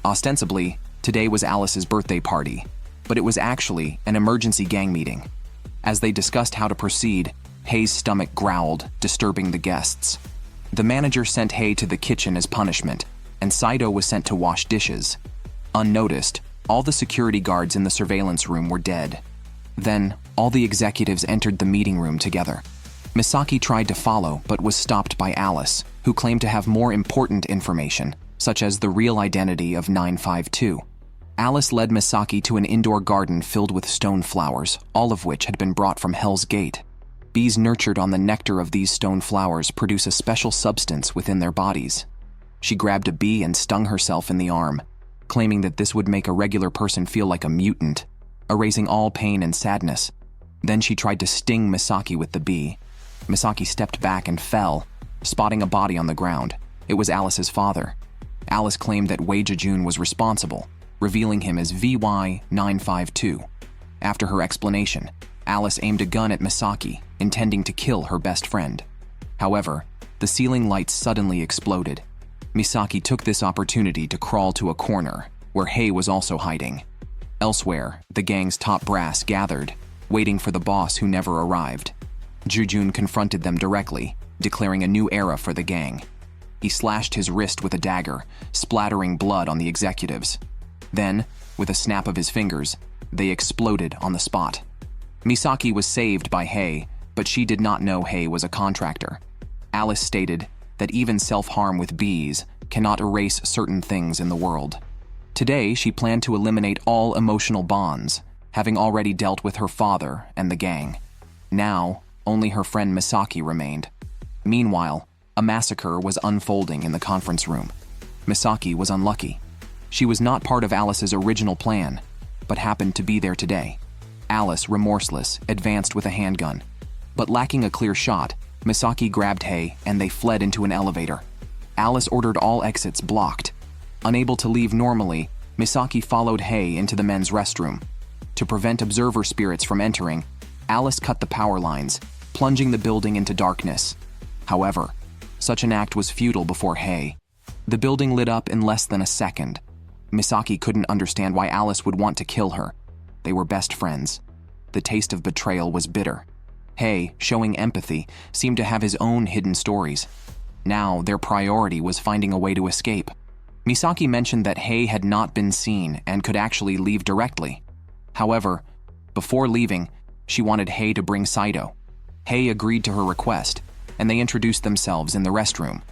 Ostensibly, today was Alice's birthday party, but it was actually an emergency gang meeting. As they discussed how to proceed, Hei's stomach growled, disturbing the guests. The manager sent Hei to the kitchen as punishment, and Saito was sent to wash dishes. Unnoticed, all the security guards in the surveillance room were dead. Then, all the executives entered the meeting room together. Misaki tried to follow, but was stopped by Alice, who claimed to have more important information, such as the real identity of 952. Alice led Misaki to an indoor garden filled with stone flowers, all of which had been brought from Hell's Gate. Bees nurtured on the nectar of these stone flowers produce a special substance within their bodies. She grabbed a bee and stung herself in the arm, claiming that this would make a regular person feel like a mutant, erasing all pain and sadness. Then she tried to sting Misaki with the bee. Misaki stepped back and fell, spotting a body on the ground. It was Alice's father. Alice claimed that Wei Jejun was responsible, revealing him as VY952. After her explanation, Alice aimed a gun at Misaki, intending to kill her best friend. However, the ceiling lights suddenly exploded. Misaki took this opportunity to crawl to a corner, where Hei was also hiding. Elsewhere, the gang's top brass gathered, waiting for the boss who never arrived. Jejun confronted them directly, declaring a new era for the gang. He slashed his wrist with a dagger, splattering blood on the executives. Then, with a snap of his fingers, they exploded on the spot. Misaki was saved by Hei, but she did not know Hei was a contractor. Alice stated that even self-harm with bees cannot erase certain things in the world. Today, she planned to eliminate all emotional bonds, having already dealt with her father and the gang. Now, only her friend Misaki remained. Meanwhile, a massacre was unfolding in the conference room. Misaki was unlucky. She was not part of Alice's original plan, but happened to be there today. Alice, remorseless, advanced with a handgun. But lacking a clear shot, Misaki grabbed Hei and they fled into an elevator. Alice ordered all exits blocked. Unable to leave normally, Misaki followed Hei into the men's restroom. To prevent observer spirits from entering, Alice cut the power lines, plunging the building into darkness. However, such an act was futile before Hei. The building lit up in less than a second. Misaki couldn't understand why Alice would want to kill her. They were best friends. The taste of betrayal was bitter. Hei, showing empathy, seemed to have his own hidden stories. Now, their priority was finding a way to escape. Misaki mentioned that Hei had not been seen and could actually leave directly. However, before leaving, she wanted Hei to bring Saito. Hei agreed to her request, and they introduced themselves in the restroom.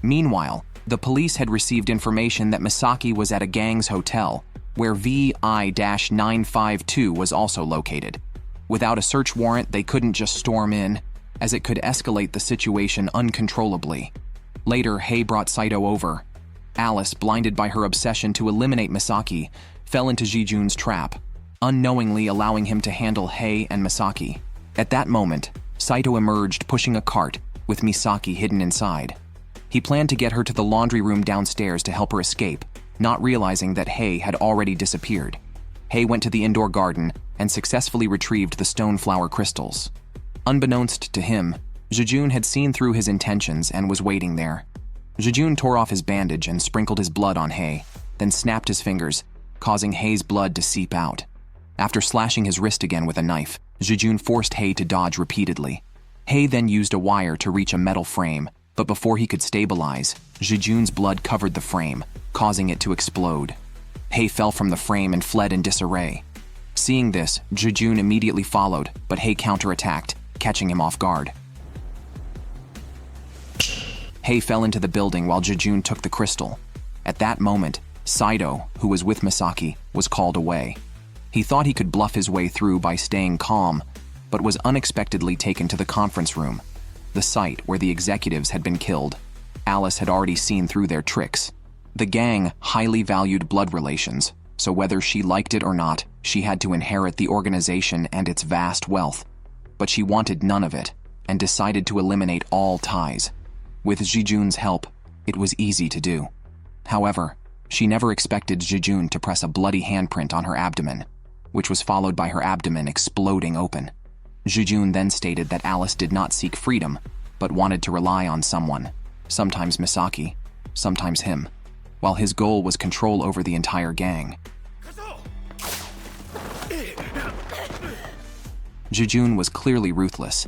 Meanwhile, the police had received information that Misaki was at a gang's hotel, where VI-952 was also located. Without a search warrant, they couldn't just storm in, as it could escalate the situation uncontrollably. Later, Hei brought Saito over. Alice, blinded by her obsession to eliminate Misaki, fell into Jejun's trap, unknowingly allowing him to handle Hei and Misaki. At that moment, Saito emerged pushing a cart, with Misaki hidden inside. He planned to get her to the laundry room downstairs to help her escape, not realizing that Hei had already disappeared. Hei went to the indoor garden and successfully retrieved the stone flower crystals. Unbeknownst to him, Jejun had seen through his intentions and was waiting there. Jejun tore off his bandage and sprinkled his blood on Hei, then snapped his fingers, causing Hei's blood to seep out. After slashing his wrist again with a knife, Jejun forced Hei to dodge repeatedly. Hei then used a wire to reach a metal frame, but before he could stabilize, Jejun's blood covered the frame, causing it to explode. Hei fell from the frame and fled in disarray. Seeing this, Jejun immediately followed, but Hei counterattacked, catching him off guard. Hei fell into the building while Jejun took the crystal. At that moment, Saito, who was with Misaki, was called away. He thought he could bluff his way through by staying calm, but was unexpectedly taken to the conference room, the site where the executives had been killed. Alice had already seen through their tricks. The gang highly valued blood relations, so whether she liked it or not, she had to inherit the organization and its vast wealth. But she wanted none of it, and decided to eliminate all ties. With Jejun's help, it was easy to do. However, she never expected Jejun to press a bloody handprint on her abdomen, which was followed by her abdomen exploding open. Jejun then stated that Alice did not seek freedom, but wanted to rely on someone, sometimes Misaki, sometimes him, while his goal was control over the entire gang. Jejun was clearly ruthless,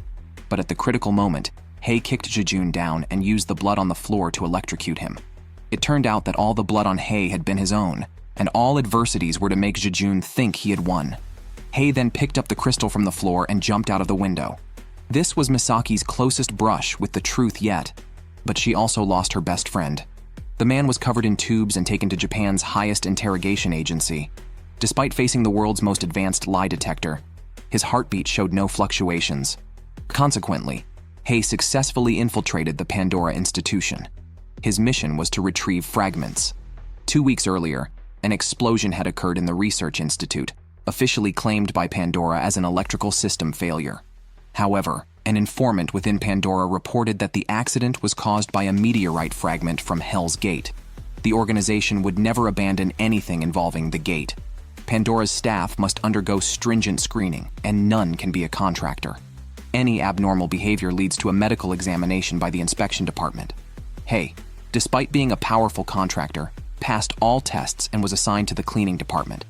but at the critical moment, Hei kicked Jejun down and used the blood on the floor to electrocute him. It turned out that all the blood on Hei had been his own, and all adversities were to make Jejun think he had won. Hei then picked up the crystal from the floor and jumped out of the window. This was Misaki's closest brush with the truth yet, but she also lost her best friend. The man was covered in tubes and taken to Japan's highest interrogation agency. Despite facing the world's most advanced lie detector, his heartbeat showed no fluctuations. Consequently, Hei successfully infiltrated the Pandora Institution. His mission was to retrieve fragments. 2 weeks earlier, an explosion had occurred in the Research Institute, officially claimed by Pandora as an electrical system failure. However, an informant within Pandora reported that the accident was caused by a meteorite fragment from Hell's Gate. The organization would never abandon anything involving the gate. Pandora's staff must undergo stringent screening, and none can be a contractor. Any abnormal behavior leads to a medical examination by the inspection department. Hei, despite being a powerful contractor, passed all tests and was assigned to the cleaning department.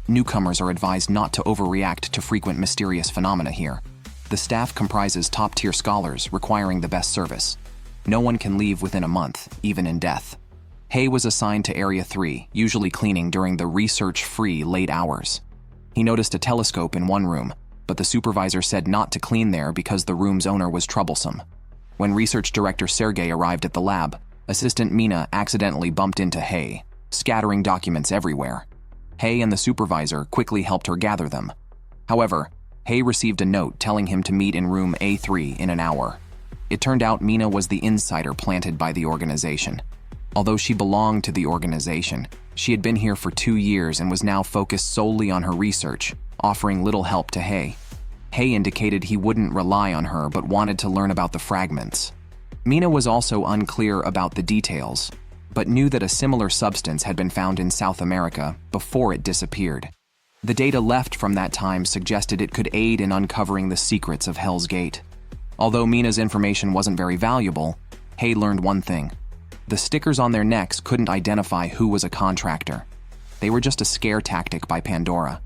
Newcomers are advised not to overreact to frequent mysterious phenomena here. The staff comprises top-tier scholars requiring the best service. No one can leave within a month, even in death. Hei was assigned to Area 3, usually cleaning during the research-free late hours. He noticed a telescope in one room, but the supervisor said not to clean there because the room's owner was troublesome. When research director Sergei arrived at the lab, assistant Mina accidentally bumped into Hei, scattering documents everywhere. Hei and the supervisor quickly helped her gather them. However, Hei received a note telling him to meet in room A3 in an hour. It turned out Mina was the insider planted by the organization. Although she belonged to the organization, she had been here for 2 years and was now focused solely on her research, offering little help to Hei. Hei indicated he wouldn't rely on her but wanted to learn about the fragments. Mina was also unclear about the details, but knew that a similar substance had been found in South America before it disappeared. The data left from that time suggested it could aid in uncovering the secrets of Hell's Gate. Although Mina's information wasn't very valuable, Hei learned one thing. The stickers on their necks couldn't identify who was a contractor. They were just a scare tactic by Pandora.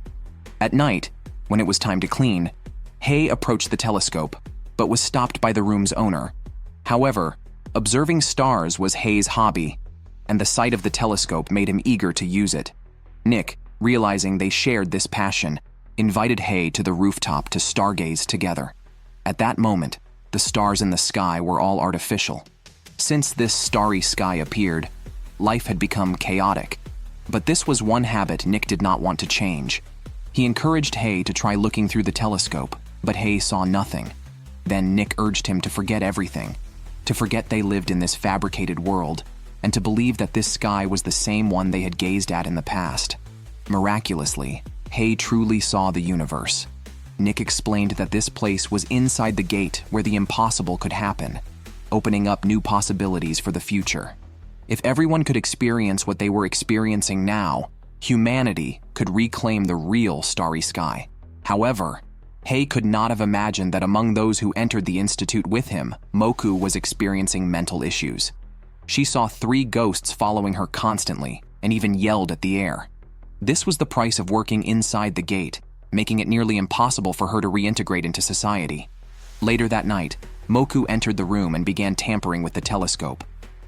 At night, when it was time to clean, Hei approached the telescope, but was stopped by the room's owner. However, observing stars was Hei's hobby, and the sight of the telescope made him eager to use it. Nick, realizing they shared this passion, invited Hei to the rooftop to stargaze together. At that moment, the stars in the sky were all artificial. Since this starry sky appeared, life had become chaotic. But this was one habit Nick did not want to change. He encouraged Hei to try looking through the telescope, but Hei saw nothing. Then Nick urged him to forget everything, to forget they lived in this fabricated world, and to believe that this sky was the same one they had gazed at in the past. Miraculously, Hei truly saw the universe. Nick explained that this place was inside the gate where the impossible could happen, opening up new possibilities for the future. If everyone could experience what they were experiencing now, humanity could reclaim the real starry sky. However, Hei could not have imagined that among those who entered the institute with him, Moku was experiencing mental issues. She saw 3 ghosts following her constantly and even yelled at the air. This was the price of working inside the gate, making it nearly impossible for her to reintegrate into society. Later that night, Moku entered the room and began tampering with the telescope.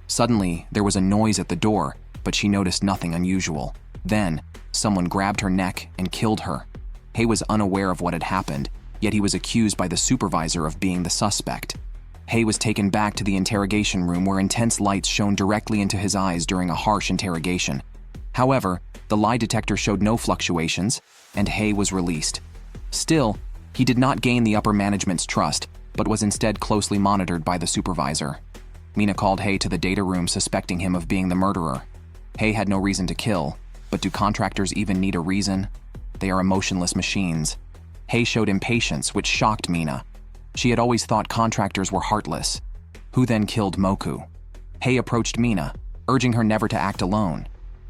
Suddenly, there was a noise at the door, but she noticed nothing unusual. Then, someone grabbed her neck and killed her. Hei was unaware of what had happened, yet he was accused by the supervisor of being the suspect. Hei was taken back to the interrogation room where intense lights shone directly into his eyes during a harsh interrogation. However, the lie detector showed no fluctuations, and Hei was released. Still, he did not gain the upper management's trust, but was instead closely monitored by the supervisor. Mina called Hei to the data room suspecting him of being the murderer. Hei had no reason to kill, but do contractors even need a reason? They are emotionless machines. Hei showed impatience, which shocked Mina. She had always thought contractors were heartless. Who then killed Moku? Hei approached Mina, urging her never to act alone.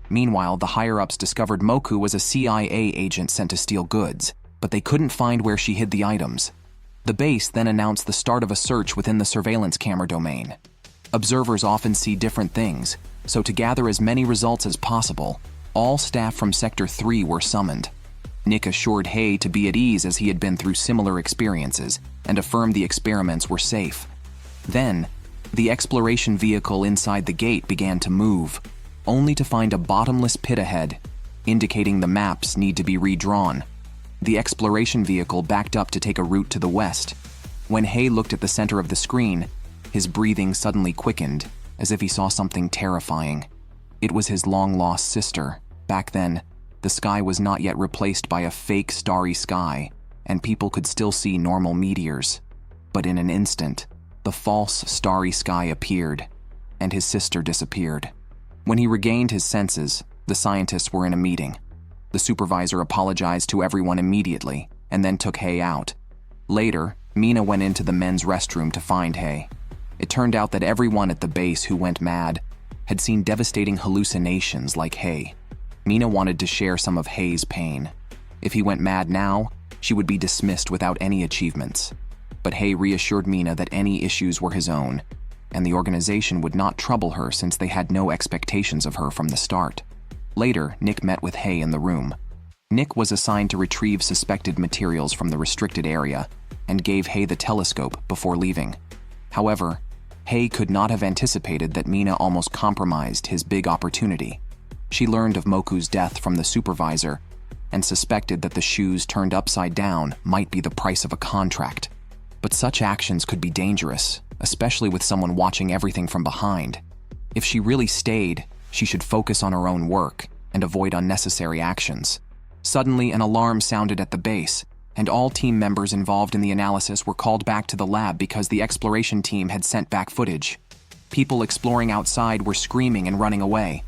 Meanwhile, the higher-ups discovered Moku was a CIA agent sent to steal goods, but they couldn't find where she hid the items. The base then announced the start of a search within the surveillance camera domain. Observers often see different things, so to gather as many results as possible, all staff from Sector 3 were summoned. Nick assured Hay to be at ease as he had been through similar experiences and affirmed the experiments were safe. Then, the exploration vehicle inside the gate began to move, only to find a bottomless pit ahead, indicating the maps need to be redrawn. The exploration vehicle backed up to take a route to the west. When Hay looked at the center of the screen, his breathing suddenly quickened, as if he saw something terrifying. It was his long-lost sister. Back then, the sky was not yet replaced by a fake starry sky, and people could still see normal meteors. But in an instant, the false starry sky appeared, and his sister disappeared. When he regained his senses, the scientists were in a meeting. The supervisor apologized to everyone immediately, and then took Hay out. Later, Mina went into the men's restroom to find Hay. It turned out that everyone at the base who went mad had seen devastating hallucinations like Hay. Mina wanted to share some of Hay's pain. If he went mad now, she would be dismissed without any achievements. But Hay reassured Mina that any issues were his own, and the organization would not trouble her since they had no expectations of her from the start. Later, Nick met with Hay in the room. Nick was assigned to retrieve suspected materials from the restricted area and gave Hay the telescope before leaving. However, Hay could not have anticipated that Mina almost compromised his big opportunity. She learned of Moku's death from the supervisor and suspected that the shoes turned upside down might be the price of a contract. But such actions could be dangerous, especially with someone watching everything from behind. If she really stayed, she should focus on her own work and avoid unnecessary actions. Suddenly, an alarm sounded at the base, and all team members involved in the analysis were called back to the lab because the exploration team had sent back footage. People exploring outside were screaming and running away.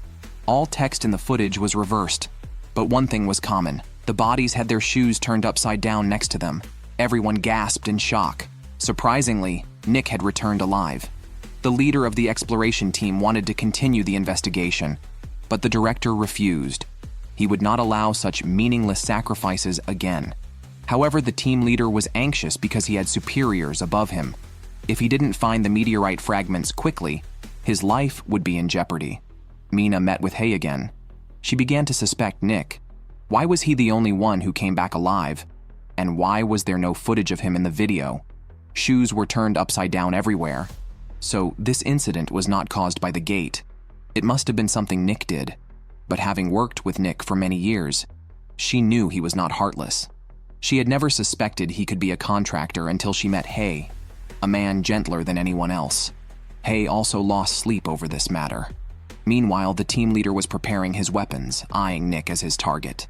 All text in the footage was reversed, but one thing was common. The bodies had their shoes turned upside down next to them. Everyone gasped in shock. Surprisingly, Nick had returned alive. The leader of the exploration team wanted to continue the investigation, but the director refused. He would not allow such meaningless sacrifices again. However, the team leader was anxious because he had superiors above him. If he didn't find the meteorite fragments quickly, his life would be in jeopardy. Mina met with Hay again. She began to suspect Nick. Why was he the only one who came back alive? And why was there no footage of him in the video? Shoes were turned upside down everywhere. So this incident was not caused by the gate. It must have been something Nick did. But having worked with Nick for many years, she knew he was not heartless. She had never suspected he could be a contractor until she met Hay, a man gentler than anyone else. Hay also lost sleep over this matter. Meanwhile, the team leader was preparing his weapons, eyeing Nick as his target.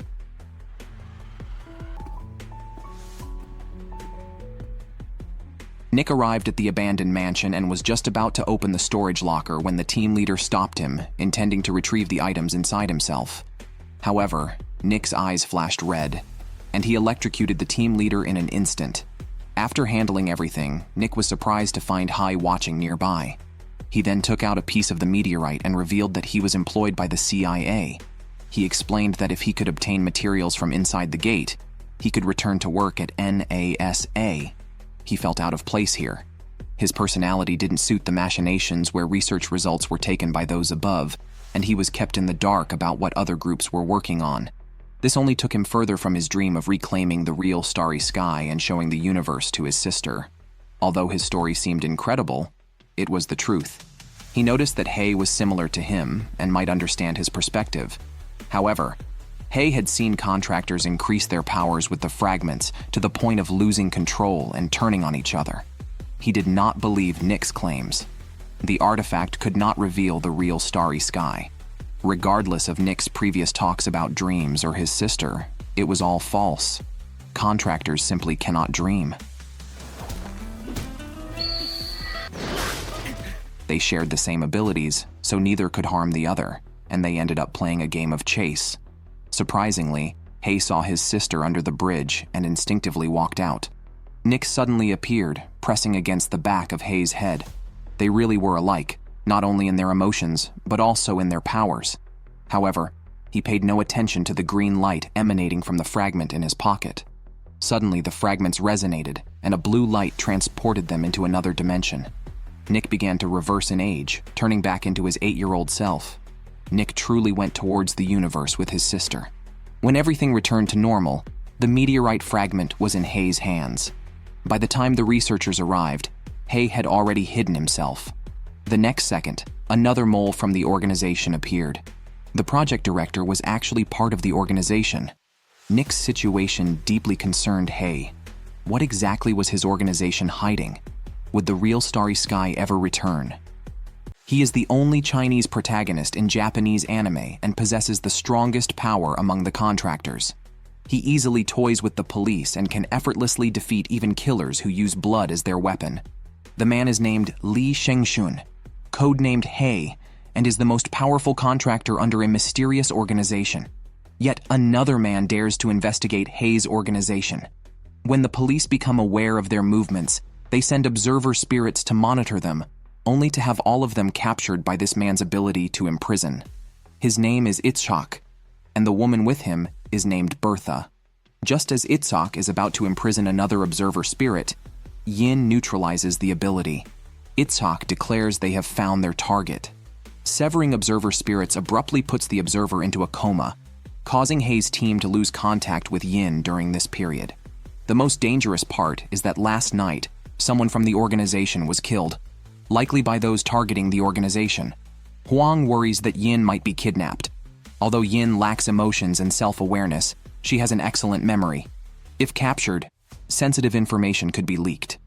Nick arrived at the abandoned mansion and was just about to open the storage locker when the team leader stopped him, intending to retrieve the items inside himself. However, Nick's eyes flashed red, and he electrocuted the team leader in an instant. After handling everything, Nick was surprised to find Hay watching nearby. He then took out a piece of the meteorite and revealed that he was employed by the CIA. He explained that if he could obtain materials from inside the gate, he could return to work at NASA. He felt out of place here. His personality didn't suit the machinations where research results were taken by those above, and he was kept in the dark about what other groups were working on. This only took him further from his dream of reclaiming the real starry sky and showing the universe to his sister. Although his story seemed incredible, it was the truth. He noticed that Hay was similar to him and might understand his perspective. However, Hay had seen contractors increase their powers with the fragments to the point of losing control and turning on each other. He did not believe Nick's claims. The artifact could not reveal the real starry sky. Regardless of Nick's previous talks about dreams or his sister, it was all false. Contractors simply cannot dream. They shared the same abilities, so neither could harm the other, and they ended up playing a game of chase. Surprisingly, Hay saw his sister under the bridge and instinctively walked out. Nick suddenly appeared, pressing against the back of Hay's head. They really were alike, not only in their emotions, but also in their powers. However, he paid no attention to the green light emanating from the fragment in his pocket. Suddenly, the fragments resonated, and a blue light transported them into another dimension. Nick began to reverse in age, turning back into his 8-year-old self. Nick truly went towards the universe with his sister. When everything returned to normal, the meteorite fragment was in Hei's hands. By the time the researchers arrived, Hei had already hidden himself. The next second, another mole from the organization appeared. The project director was actually part of the organization. Nick's situation deeply concerned Hei. What exactly was his organization hiding? Would the real Starry Sky ever return? He is the only Chinese protagonist in Japanese anime and possesses the strongest power among the contractors. He easily toys with the police and can effortlessly defeat even killers who use blood as their weapon. The man is named Li Shengshun, codenamed Hei, and is the most powerful contractor under a mysterious organization. Yet another man dares to investigate Hei's organization. When the police become aware of their movements, they send observer spirits to monitor them, only to have all of them captured by this man's ability to imprison. His name is Itzhak, and the woman with him is named Bertha. Just as Itzhak is about to imprison another observer spirit, Yin neutralizes the ability. Itzhak declares they have found their target. Severing observer spirits abruptly puts the observer into a coma, causing Hei's team to lose contact with Yin during this period. The most dangerous part is that last night, someone from the organization was killed, likely by those targeting the organization. Huang worries that Yin might be kidnapped. Although Yin lacks emotions and self-awareness, she has an excellent memory. If captured, sensitive information could be leaked.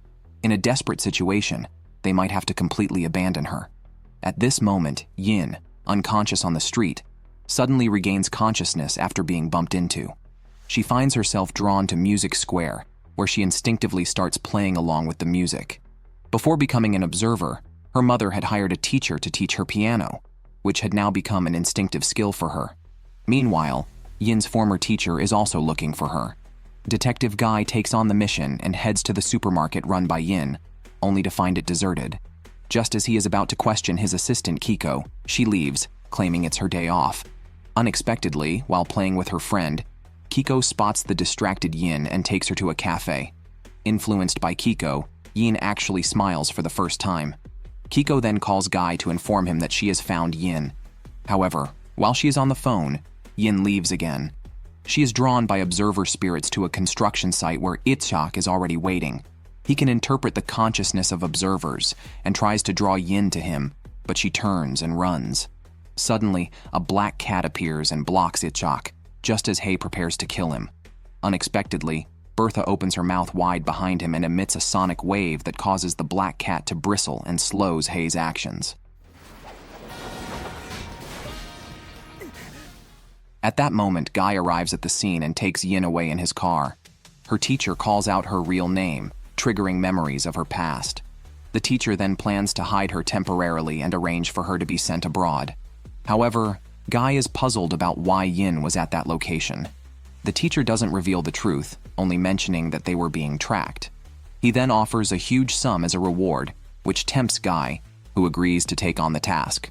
In a desperate situation, they might have to completely abandon her. At this moment, Yin, unconscious on the street, suddenly regains consciousness after being bumped into. She finds herself drawn to Music Square, where she instinctively starts playing along with the music. Before becoming an observer, her mother had hired a teacher to teach her piano, which had now become an instinctive skill for her. Meanwhile, Yin's former teacher is also looking for her. Detective Guy takes on the mission and heads to the supermarket run by Yin, only to find it deserted. Just as he is about to question his assistant Kiko, she leaves, claiming it's her day off. Unexpectedly, while playing with her friend, Kiko spots the distracted Yin and takes her to a cafe. Influenced by Kiko, Yin actually smiles for the first time. Kiko then calls Guy to inform him that she has found Yin. However, while she is on the phone, Yin leaves again. She is drawn by observer spirits to a construction site where Itzhak is already waiting. He can interpret the consciousness of observers and tries to draw Yin to him, but she turns and runs. Suddenly, a black cat appears and blocks Itzhak, just as Hei prepares to kill him. Unexpectedly, Bertha opens her mouth wide behind him and emits a sonic wave that causes the black cat to bristle and slows Hei's actions. At that moment, Guy arrives at the scene and takes Yin away in his car. Her teacher calls out her real name, triggering memories of her past. The teacher then plans to hide her temporarily and arrange for her to be sent abroad. However, Guy is puzzled about why Yin was at that location. The teacher doesn't reveal the truth, only mentioning that they were being tracked. He then offers a huge sum as a reward, which tempts Guy, who agrees to take on the task.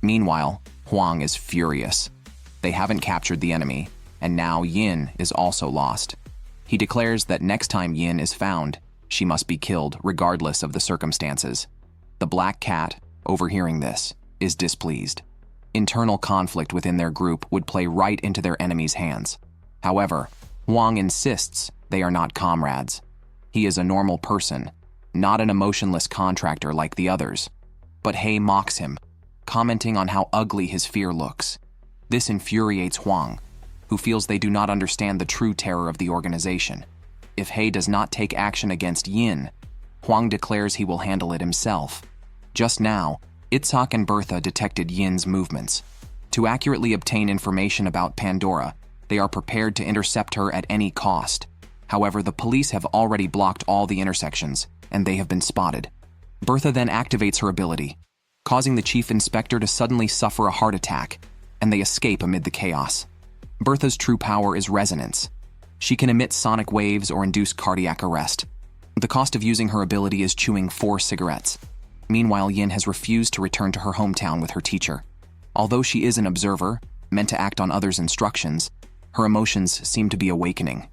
Meanwhile, Huang is furious. They haven't captured the enemy, and now Yin is also lost. He declares that next time Yin is found, she must be killed regardless of the circumstances. The black cat, overhearing this, is displeased. Internal conflict within their group would play right into their enemy's hands. However, Huang insists they are not comrades. He is a normal person, not an emotionless contractor like the others. But Hei mocks him, commenting on how ugly his fear looks. This infuriates Huang, who feels they do not understand the true terror of the organization. If Hei does not take action against Yin, Huang declares he will handle it himself. Just now, Itzhak and Bertha detected Yin's movements. To accurately obtain information about Pandora, they are prepared to intercept her at any cost. However, the police have already blocked all the intersections, and they have been spotted. Bertha then activates her ability, causing the chief inspector to suddenly suffer a heart attack, and they escape amid the chaos. Bertha's true power is resonance. She can emit sonic waves or induce cardiac arrest. The cost of using her ability is chewing 4 cigarettes. Meanwhile, Yin has refused to return to her hometown with her teacher. Although she is an observer, meant to act on others' instructions, her emotions seem to be awakening.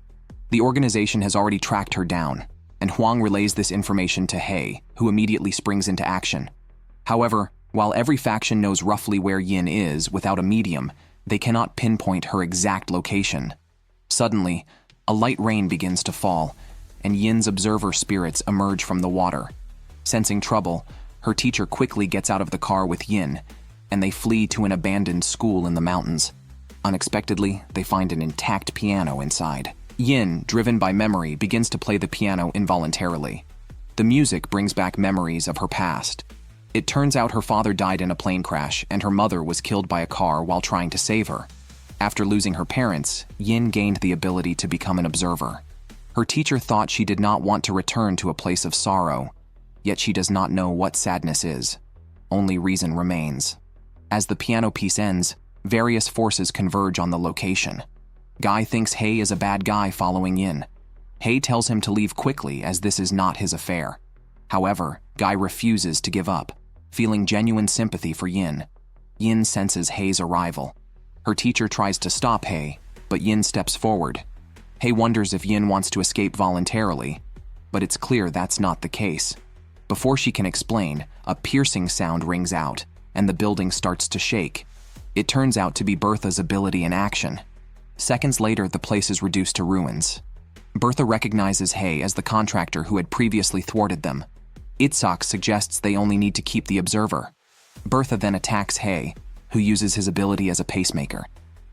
The organization has already tracked her down, and Huang relays this information to Hei, who immediately springs into action. However, while every faction knows roughly where Yin is without a medium, They cannot pinpoint her exact location. Suddenly, a light rain begins to fall, and Yin's observer spirits emerge from the water. Sensing trouble, her teacher quickly gets out of the car with Yin, and they flee to an abandoned school in the mountains. Unexpectedly, they find an intact piano inside. Yin, driven by memory, begins to play the piano involuntarily. The music brings back memories of her past. It turns out her father died in a plane crash, and her mother was killed by a car while trying to save her. After losing her parents, Yin gained the ability to become an observer. Her teacher thought she did not want to return to a place of sorrow, yet she does not know what sadness is. Only reason remains. As the piano piece ends, various forces converge on the location. Guy thinks Hei is a bad guy following Yin. Hei tells him to leave quickly as this is not his affair. However, Guy refuses to give up, feeling genuine sympathy for Yin. Yin senses Hei's arrival. Her teacher tries to stop Hei, but Yin steps forward. Hei wonders if Yin wants to escape voluntarily, but it's clear that's not the case. Before she can explain, a piercing sound rings out, and the building starts to shake. It turns out to be Bertha's ability in action. Seconds later, the place is reduced to ruins. Bertha recognizes Hei as the contractor who had previously thwarted them. Itzhak suggests they only need to keep the observer. Bertha then attacks Hei, who uses his ability as a pacemaker.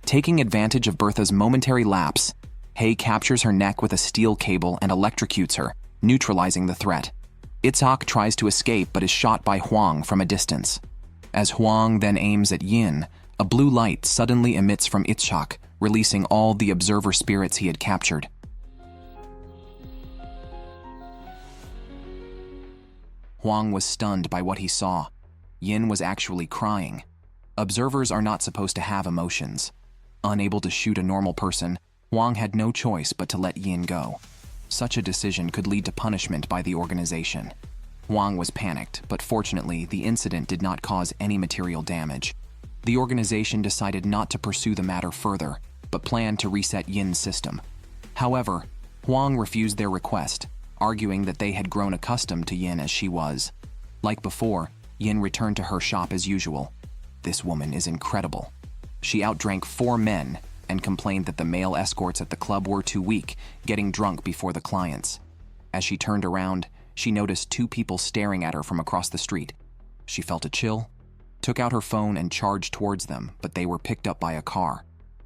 Taking advantage of Bertha's momentary lapse, Hei captures her neck with a steel cable and electrocutes her, neutralizing the threat. Itzhak tries to escape but is shot by Huang from a distance. As Huang then aims at Yin, a blue light suddenly emits from Itzhak, releasing all the observer spirits he had captured. Huang was stunned by what he saw. Yin was actually crying. Observers are not supposed to have emotions. Unable to shoot a normal person, Huang had no choice but to let Yin go. Such a decision could lead to punishment by the organization. Huang was panicked, but fortunately, the incident did not cause any material damage. The organization decided not to pursue the matter further, but planned to reset Yin's system. However, Huang refused their request, arguing that they had grown accustomed to Yin as she was. Like before, Yin returned to her shop as usual. This woman is incredible. She outdrank 4 men and complained that the male escorts at the club were too weak, getting drunk before the clients. As she turned around, she noticed 2 people staring at her from across the street. She felt a chill, took out her phone and charged towards them, but they were picked up by a car.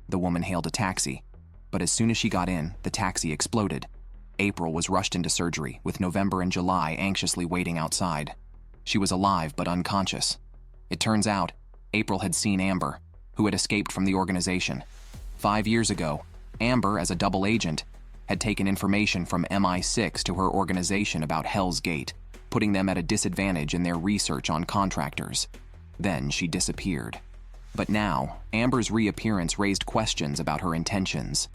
The woman hailed a taxi, but as soon as she got in, the taxi exploded. April was rushed into surgery, with November and July anxiously waiting outside. She was alive but unconscious. It turns out, April had seen Amber, who had escaped from the organization. 5 years ago, Amber, as a double agent, had taken information from MI6 to her organization about Hell's Gate, putting them at a disadvantage in their research on contractors. Then she disappeared. But now, Amber's reappearance raised questions about her intentions.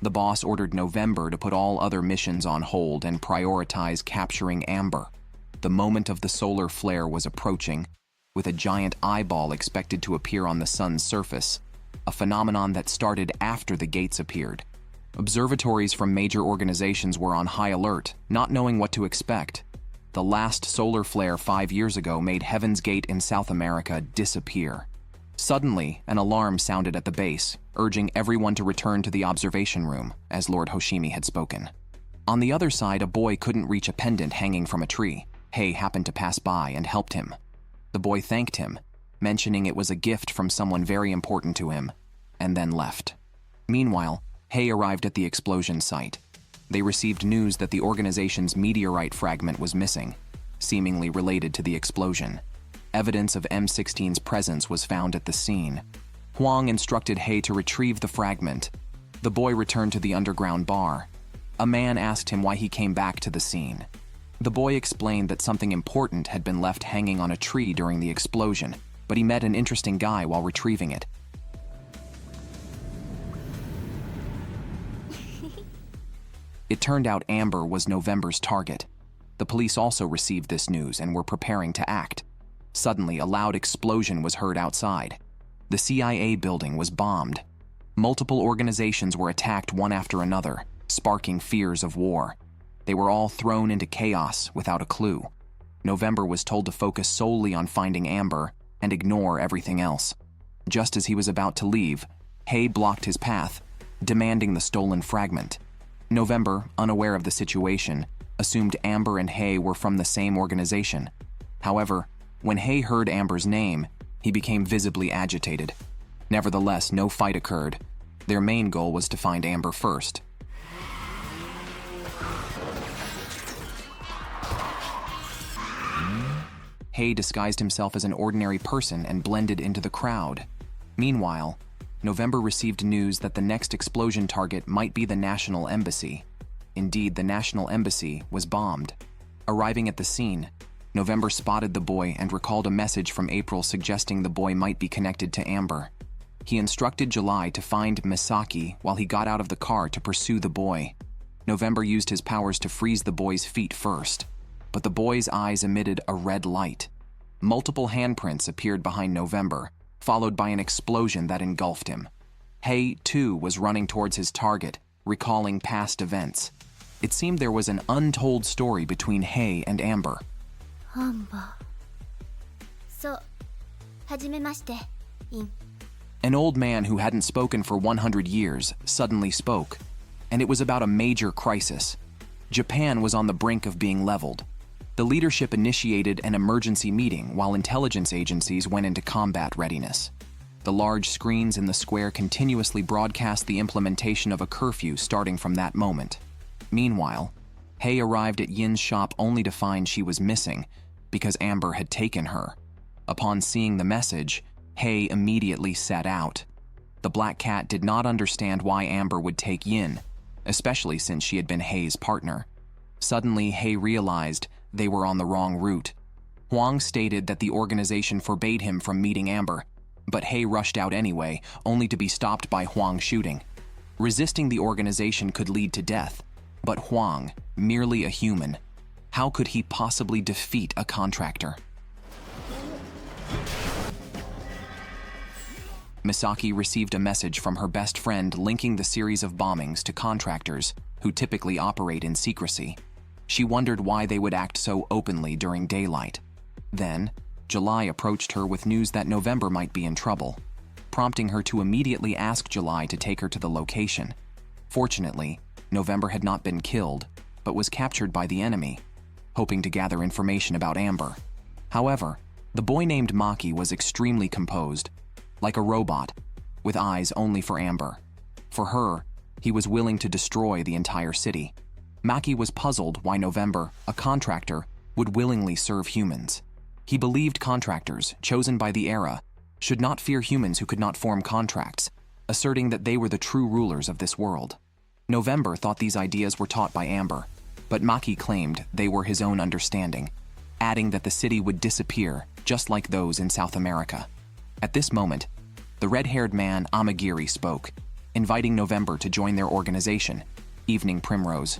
The boss ordered November to put all other missions on hold and prioritize capturing Amber. The moment of the solar flare was approaching, with a giant eyeball expected to appear on the sun's surface, a phenomenon that started after the gates appeared. Observatories from major organizations were on high alert, not knowing what to expect. The last solar flare 5 years ago made Heaven's Gate in South America disappear. Suddenly, an alarm sounded at the base, urging everyone to return to the observation room, as Lord Hoshimi had spoken. On the other side, a boy couldn't reach a pendant hanging from a tree. Hei happened to pass by and helped him. The boy thanked him, mentioning it was a gift from someone very important to him, and then left. Meanwhile, Hei arrived at the explosion site. They received news that the organization's meteorite fragment was missing, seemingly related to the explosion. Evidence of M16's presence was found at the scene. Huang instructed Hei to retrieve the fragment. The boy returned to the underground bar. A man asked him why he came back to the scene. The boy explained that something important had been left hanging on a tree during the explosion, but he met an interesting guy while retrieving it. It turned out Amber was November's target. The police also received this news and were preparing to act. Suddenly, a loud explosion was heard outside. The CIA building was bombed. Multiple organizations were attacked one after another, sparking fears of war. They were all thrown into chaos without a clue. November was told to focus solely on finding Amber and ignore everything else. Just as he was about to leave, Hay blocked his path, demanding the stolen fragment. November, unaware of the situation, assumed Amber and Hay were from the same organization. However, when Hay heard Amber's name, he became visibly agitated. Nevertheless, no fight occurred. Their main goal was to find Amber first. Hay disguised himself as an ordinary person and blended into the crowd. Meanwhile, November received news that the next explosion target might be the National Embassy. Indeed, the National Embassy was bombed. Arriving at the scene, November spotted the boy and recalled a message from April suggesting the boy might be connected to Amber. He instructed July to find Misaki while he got out of the car to pursue the boy. November used his powers to freeze the boy's feet first, but the boy's eyes emitted a red light. Multiple handprints appeared behind November, followed by an explosion that engulfed him. Hay, too, was running towards his target, recalling past events. It seemed there was an untold story between Hay and Amber. Amber. So, はじめまして、イン。 An old man who hadn't spoken for 100 years suddenly spoke, and it was about a major crisis. Japan was on the brink of being leveled. The leadership initiated an emergency meeting while intelligence agencies went into combat readiness. The large screens in the square continuously broadcast the implementation of a curfew starting from that moment. Meanwhile, Hay arrived at Yin's shop only to find she was missing because Amber had taken her. Upon seeing the message, Hay immediately set out. The Black Cat did not understand why Amber would take Yin, especially since she had been Hay's partner. Suddenly, Hay realized they were on the wrong route. Huang stated that the organization forbade him from meeting Amber, but Hay rushed out anyway, only to be stopped by Huang shooting. Resisting the organization could lead to death, but Huang, merely a human, how could he possibly defeat a contractor? Misaki received a message from her best friend linking the series of bombings to contractors who typically operate in secrecy. She wondered why they would act so openly during daylight. Then, July approached her with news that November might be in trouble, prompting her to immediately ask July to take her to the location. Fortunately, November had not been killed, but was captured by the enemy, hoping to gather information about Amber. However, the boy named Maki was extremely composed, like a robot, with eyes only for Amber. For her, he was willing to destroy the entire city. Maki was puzzled why November, a contractor, would willingly serve humans. He believed contractors, chosen by the era, should not fear humans who could not form contracts, asserting that they were the true rulers of this world. November thought these ideas were taught by Amber, but Maki claimed they were his own understanding, adding that the city would disappear, just like those in South America. At this moment, the red-haired man Amagiri spoke, inviting November to join their organization, Evening Primrose.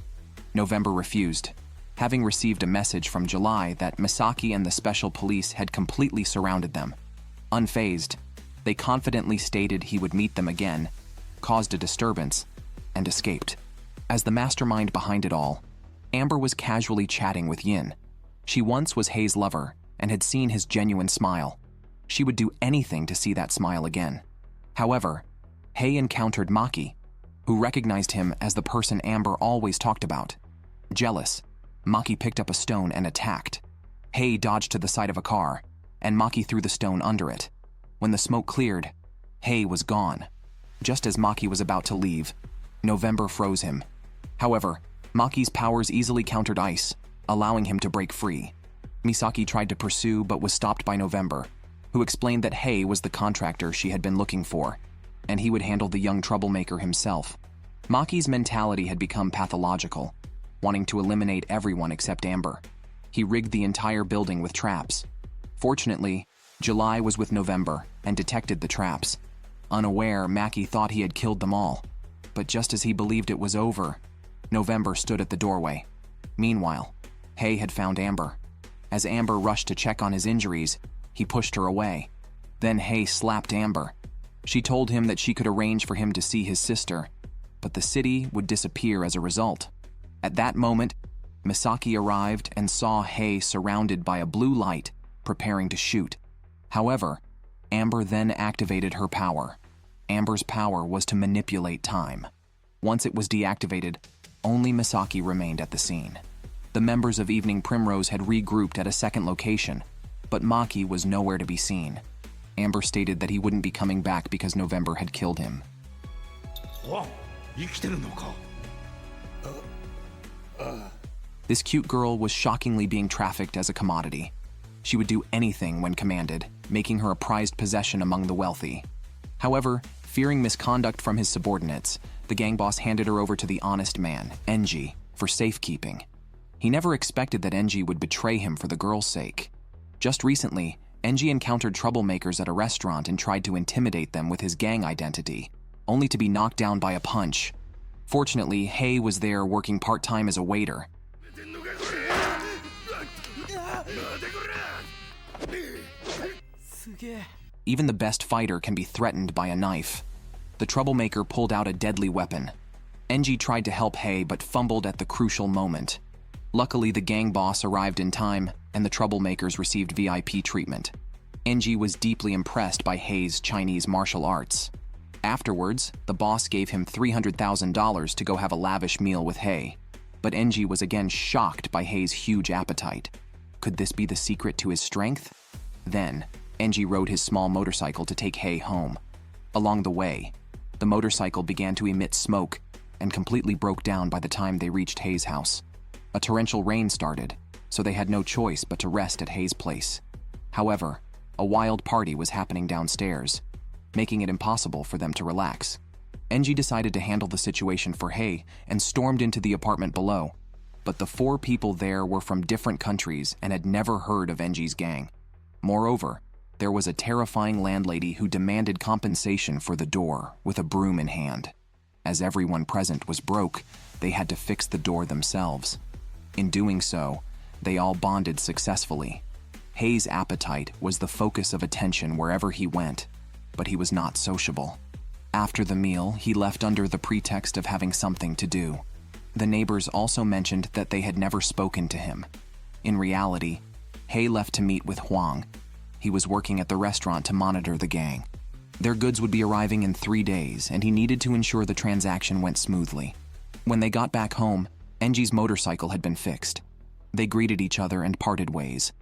November refused, having received a message from July that Misaki and the special police had completely surrounded them. Unfazed, they confidently stated he would meet them again, caused a disturbance, and escaped. As the mastermind behind it all, Amber was casually chatting with Yin. She once was Hay's lover and had seen his genuine smile. She would do anything to see that smile again. However, Hay encountered Maki, who recognized him as the person Amber always talked about. Jealous, Maki picked up a stone and attacked. Hay dodged to the side of a car, and Maki threw the stone under it. When the smoke cleared, Hay was gone. Just as Maki was about to leave, November froze him. However, Maki's powers easily countered ice, allowing him to break free. Misaki tried to pursue but was stopped by November, who explained that Hay was the contractor she had been looking for, and he would handle the young troublemaker himself. Maki's mentality had become pathological, wanting to eliminate everyone except Amber. He rigged the entire building with traps. Fortunately, July was with November and detected the traps. Unaware, Maki thought he had killed them all, but just as he believed it was over, November stood at the doorway. Meanwhile, Hay had found Amber. As Amber rushed to check on his injuries, he pushed her away. Then Hay slapped Amber. She told him that she could arrange for him to see his sister, but the city would disappear as a result. At that moment, Misaki arrived and saw Hay surrounded by a blue light, preparing to shoot. However, Amber then activated her power. Amber's power was to manipulate time. Once it was deactivated, only Misaki remained at the scene. The members of Evening Primrose had regrouped at a second location, but Maki was nowhere to be seen. Amber stated that he wouldn't be coming back because November had killed him. This cute girl was shockingly being trafficked as a commodity. She would do anything when commanded, making her a prized possession among the wealthy. However, fearing misconduct from his subordinates, the gang boss handed her over to the honest man, Enji, for safekeeping. He never expected that Enji would betray him for the girl's sake. Just recently, Enji encountered troublemakers at a restaurant and tried to intimidate them with his gang identity, only to be knocked down by a punch. Fortunately, Hei was there working part-time as a waiter. Even the best fighter can be threatened by a knife. The troublemaker pulled out a deadly weapon. Enji tried to help Hei but fumbled at the crucial moment. Luckily, the gang boss arrived in time, and the troublemakers received VIP treatment. Enji was deeply impressed by Hei's Chinese martial arts. Afterwards, the boss gave him $300,000 to go have a lavish meal with Hei. But Enji was again shocked by Hei's huge appetite. Could this be the secret to his strength? Then, Enji rode his small motorcycle to take Hei home. Along the way, the motorcycle began to emit smoke and completely broke down by the time they reached Hei's house. A torrential rain started, so they had no choice but to rest at Hei's place. However, a wild party was happening downstairs, making it impossible for them to relax. Enji decided to handle the situation for Hei and stormed into the apartment below. But the 4 people there were from different countries and had never heard of Enji's gang. Moreover, there was a terrifying landlady who demanded compensation for the door with a broom in hand. As everyone present was broke, they had to fix the door themselves. In doing so, they all bonded successfully. Hei's appetite was the focus of attention wherever he went, but he was not sociable. After the meal, he left under the pretext of having something to do. The neighbors also mentioned that they had never spoken to him. In reality, Hei left to meet with Huang. He was working at the restaurant to monitor the gang. Their goods would be arriving in 3 days, and he needed to ensure the transaction went smoothly. When they got back home, Enji's motorcycle had been fixed. They greeted each other and parted ways.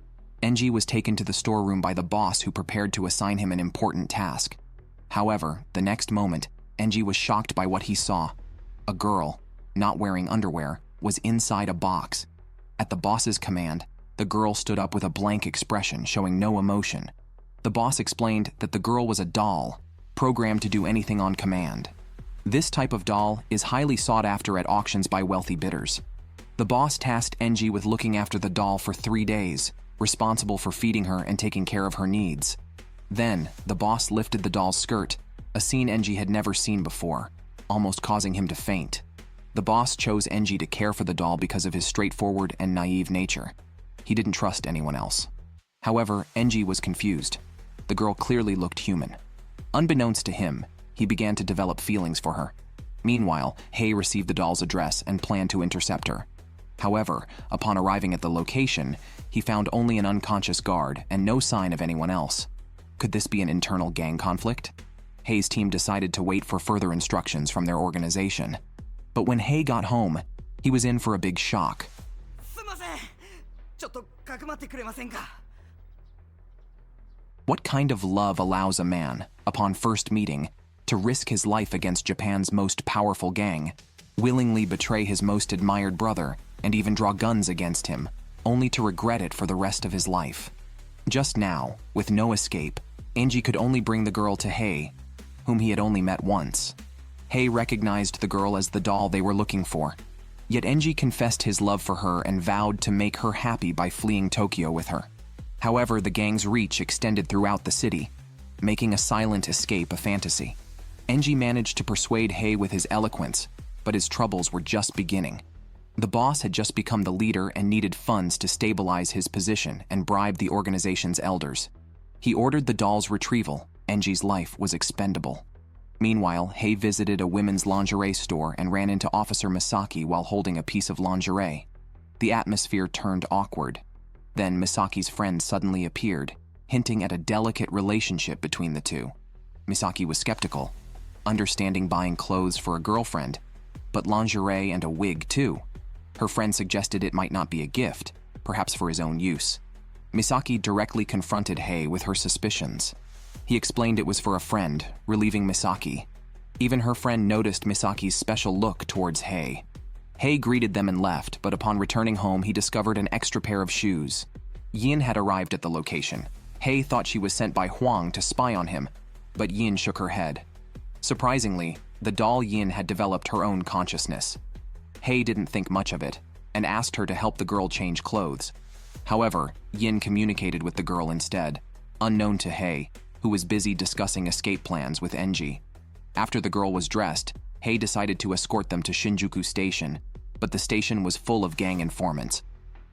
Enji was taken to the storeroom by the boss who prepared to assign him an important task. However, the next moment, Enji was shocked by what he saw. A girl, not wearing underwear, was inside a box. At the boss's command, the girl stood up with a blank expression showing no emotion. The boss explained that the girl was a doll, programmed to do anything on command. This type of doll is highly sought after at auctions by wealthy bidders. The boss tasked Enji with looking after the doll for 3 days, responsible for feeding her and taking care of her needs. Then, the boss lifted the doll's skirt, a scene Enji had never seen before, almost causing him to faint. The boss chose Enji to care for the doll because of his straightforward and naive nature. He didn't trust anyone else. However, Enji was confused. The girl clearly looked human. Unbeknownst to him, he began to develop feelings for her. Meanwhile, Hei received the doll's address and planned to intercept her. However, upon arriving at the location, he found only an unconscious guard and no sign of anyone else. Could this be an internal gang conflict? Hei's team decided to wait for further instructions from their organization. But when Hei got home, he was in for a big shock. What kind of love allows a man, upon first meeting, to risk his life against Japan's most powerful gang, willingly betray his most admired brother, and even draw guns against him, only to regret it for the rest of his life? Just now, with no escape, Enji could only bring the girl to Hei, whom he had only met once. Hei recognized the girl as the doll they were looking for. Yet Enji confessed his love for her and vowed to make her happy by fleeing Tokyo with her. However, the gang's reach extended throughout the city, making a silent escape a fantasy. Enji managed to persuade Hei with his eloquence, but his troubles were just beginning. The boss had just become the leader and needed funds to stabilize his position and bribe the organization's elders. He ordered the doll's retrieval. Enji's life was expendable. Meanwhile, Hei visited a women's lingerie store and ran into Officer Misaki while holding a piece of lingerie. The atmosphere turned awkward. Then Misaki's friend suddenly appeared, hinting at a delicate relationship between the two. Misaki was skeptical, understanding buying clothes for a girlfriend, but lingerie and a wig too. Her friend suggested it might not be a gift, perhaps for his own use. Misaki directly confronted Hei with her suspicions. He explained it was for a friend, relieving Misaki. Even her friend noticed Misaki's special look towards Hei. Hei greeted them and left, but upon returning home he discovered an extra pair of shoes. Yin had arrived at the location. Hei thought she was sent by Huang to spy on him, but Yin shook her head. Surprisingly, the doll Yin had developed her own consciousness. Hei didn't think much of it, and asked her to help the girl change clothes. However, Yin communicated with the girl instead, unknown to Hei, who was busy discussing escape plans with Enji. After the girl was dressed, Hei decided to escort them to Shinjuku Station, but the station was full of gang informants.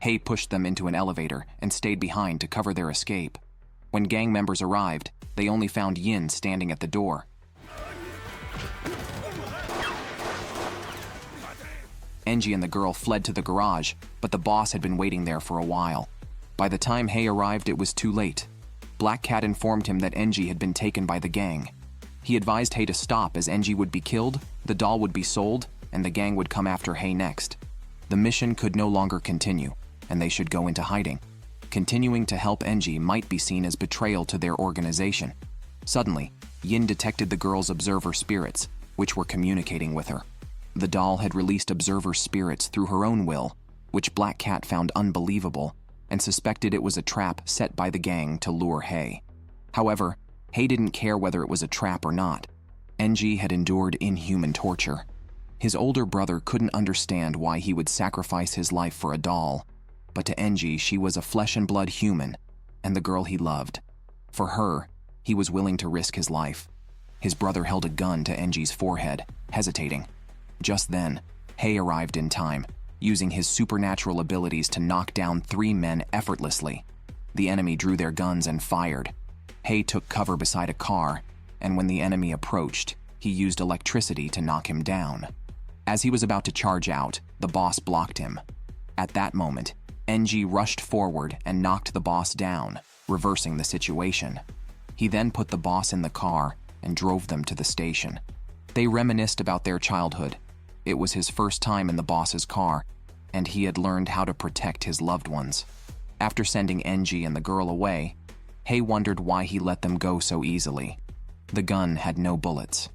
Hei pushed them into an elevator and stayed behind to cover their escape. When gang members arrived, they only found Yin standing at the door. Enji and the girl fled to the garage, but the boss had been waiting there for a while. By the time Hei arrived, it was too late. Black Cat informed him that Enji had been taken by the gang. He advised Hei to stop as Enji would be killed, the doll would be sold, and the gang would come after Hei next. The mission could no longer continue, and they should go into hiding. Continuing to help Enji might be seen as betrayal to their organization. Suddenly, Yin detected the girl's observer spirits, which were communicating with her. The doll had released observer spirits through her own will, which Black Cat found unbelievable, and suspected it was a trap set by the gang to lure Hei. However, Hei didn't care whether it was a trap or not. Enji had endured inhuman torture. His older brother couldn't understand why he would sacrifice his life for a doll, but to Enji she was a flesh-and-blood human, and the girl he loved. For her, he was willing to risk his life. His brother held a gun to Enji's forehead, hesitating. Just then, Hei arrived in time, using his supernatural abilities to knock down 3 men effortlessly. The enemy drew their guns and fired. Hei took cover beside a car, and when the enemy approached, he used electricity to knock him down. As he was about to charge out, the boss blocked him. At that moment, Enji rushed forward and knocked the boss down, reversing the situation. He then put the boss in the car and drove them to the station. They reminisced about their childhood. It was his first time in the boss's car, and he had learned how to protect his loved ones. After sending Enji and the girl away, Hei wondered why he let them go so easily. The gun had no bullets.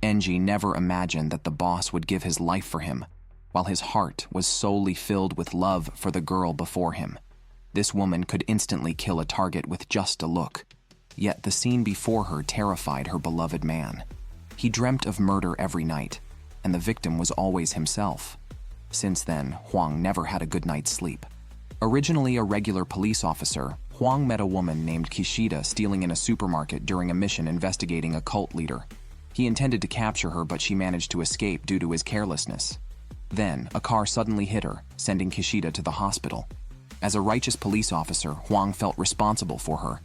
Enji never imagined that the boss would give his life for him, while his heart was solely filled with love for the girl before him. This woman could instantly kill a target with just a look. Yet the scene before her terrified her beloved man. He dreamt of murder every night, and the victim was always himself. Since then, Huang never had a good night's sleep. Originally a regular police officer, Huang met a woman named Kishida stealing in a supermarket during a mission investigating a cult leader. He intended to capture her, but she managed to escape due to his carelessness. Then, a car suddenly hit her, sending Kishida to the hospital. As a righteous police officer, Huang felt responsible for her,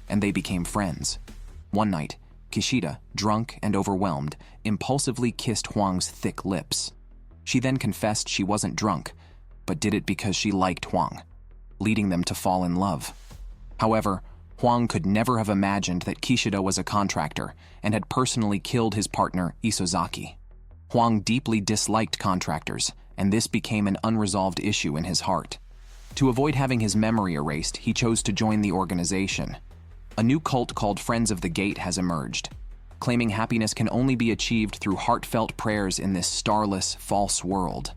and they became friends. One night, Kishida, drunk and overwhelmed, impulsively kissed Huang's thick lips. She then confessed she wasn't drunk, but did it because she liked Huang, leading them to fall in love. However, Huang could never have imagined that Kishida was a contractor and had personally killed his partner, Isozaki. Huang deeply disliked contractors, and this became an unresolved issue in his heart. To avoid having his memory erased, he chose to join the organization. A new cult called Friends of the Gate has emerged, claiming happiness can only be achieved through heartfelt prayers in this starless, false world.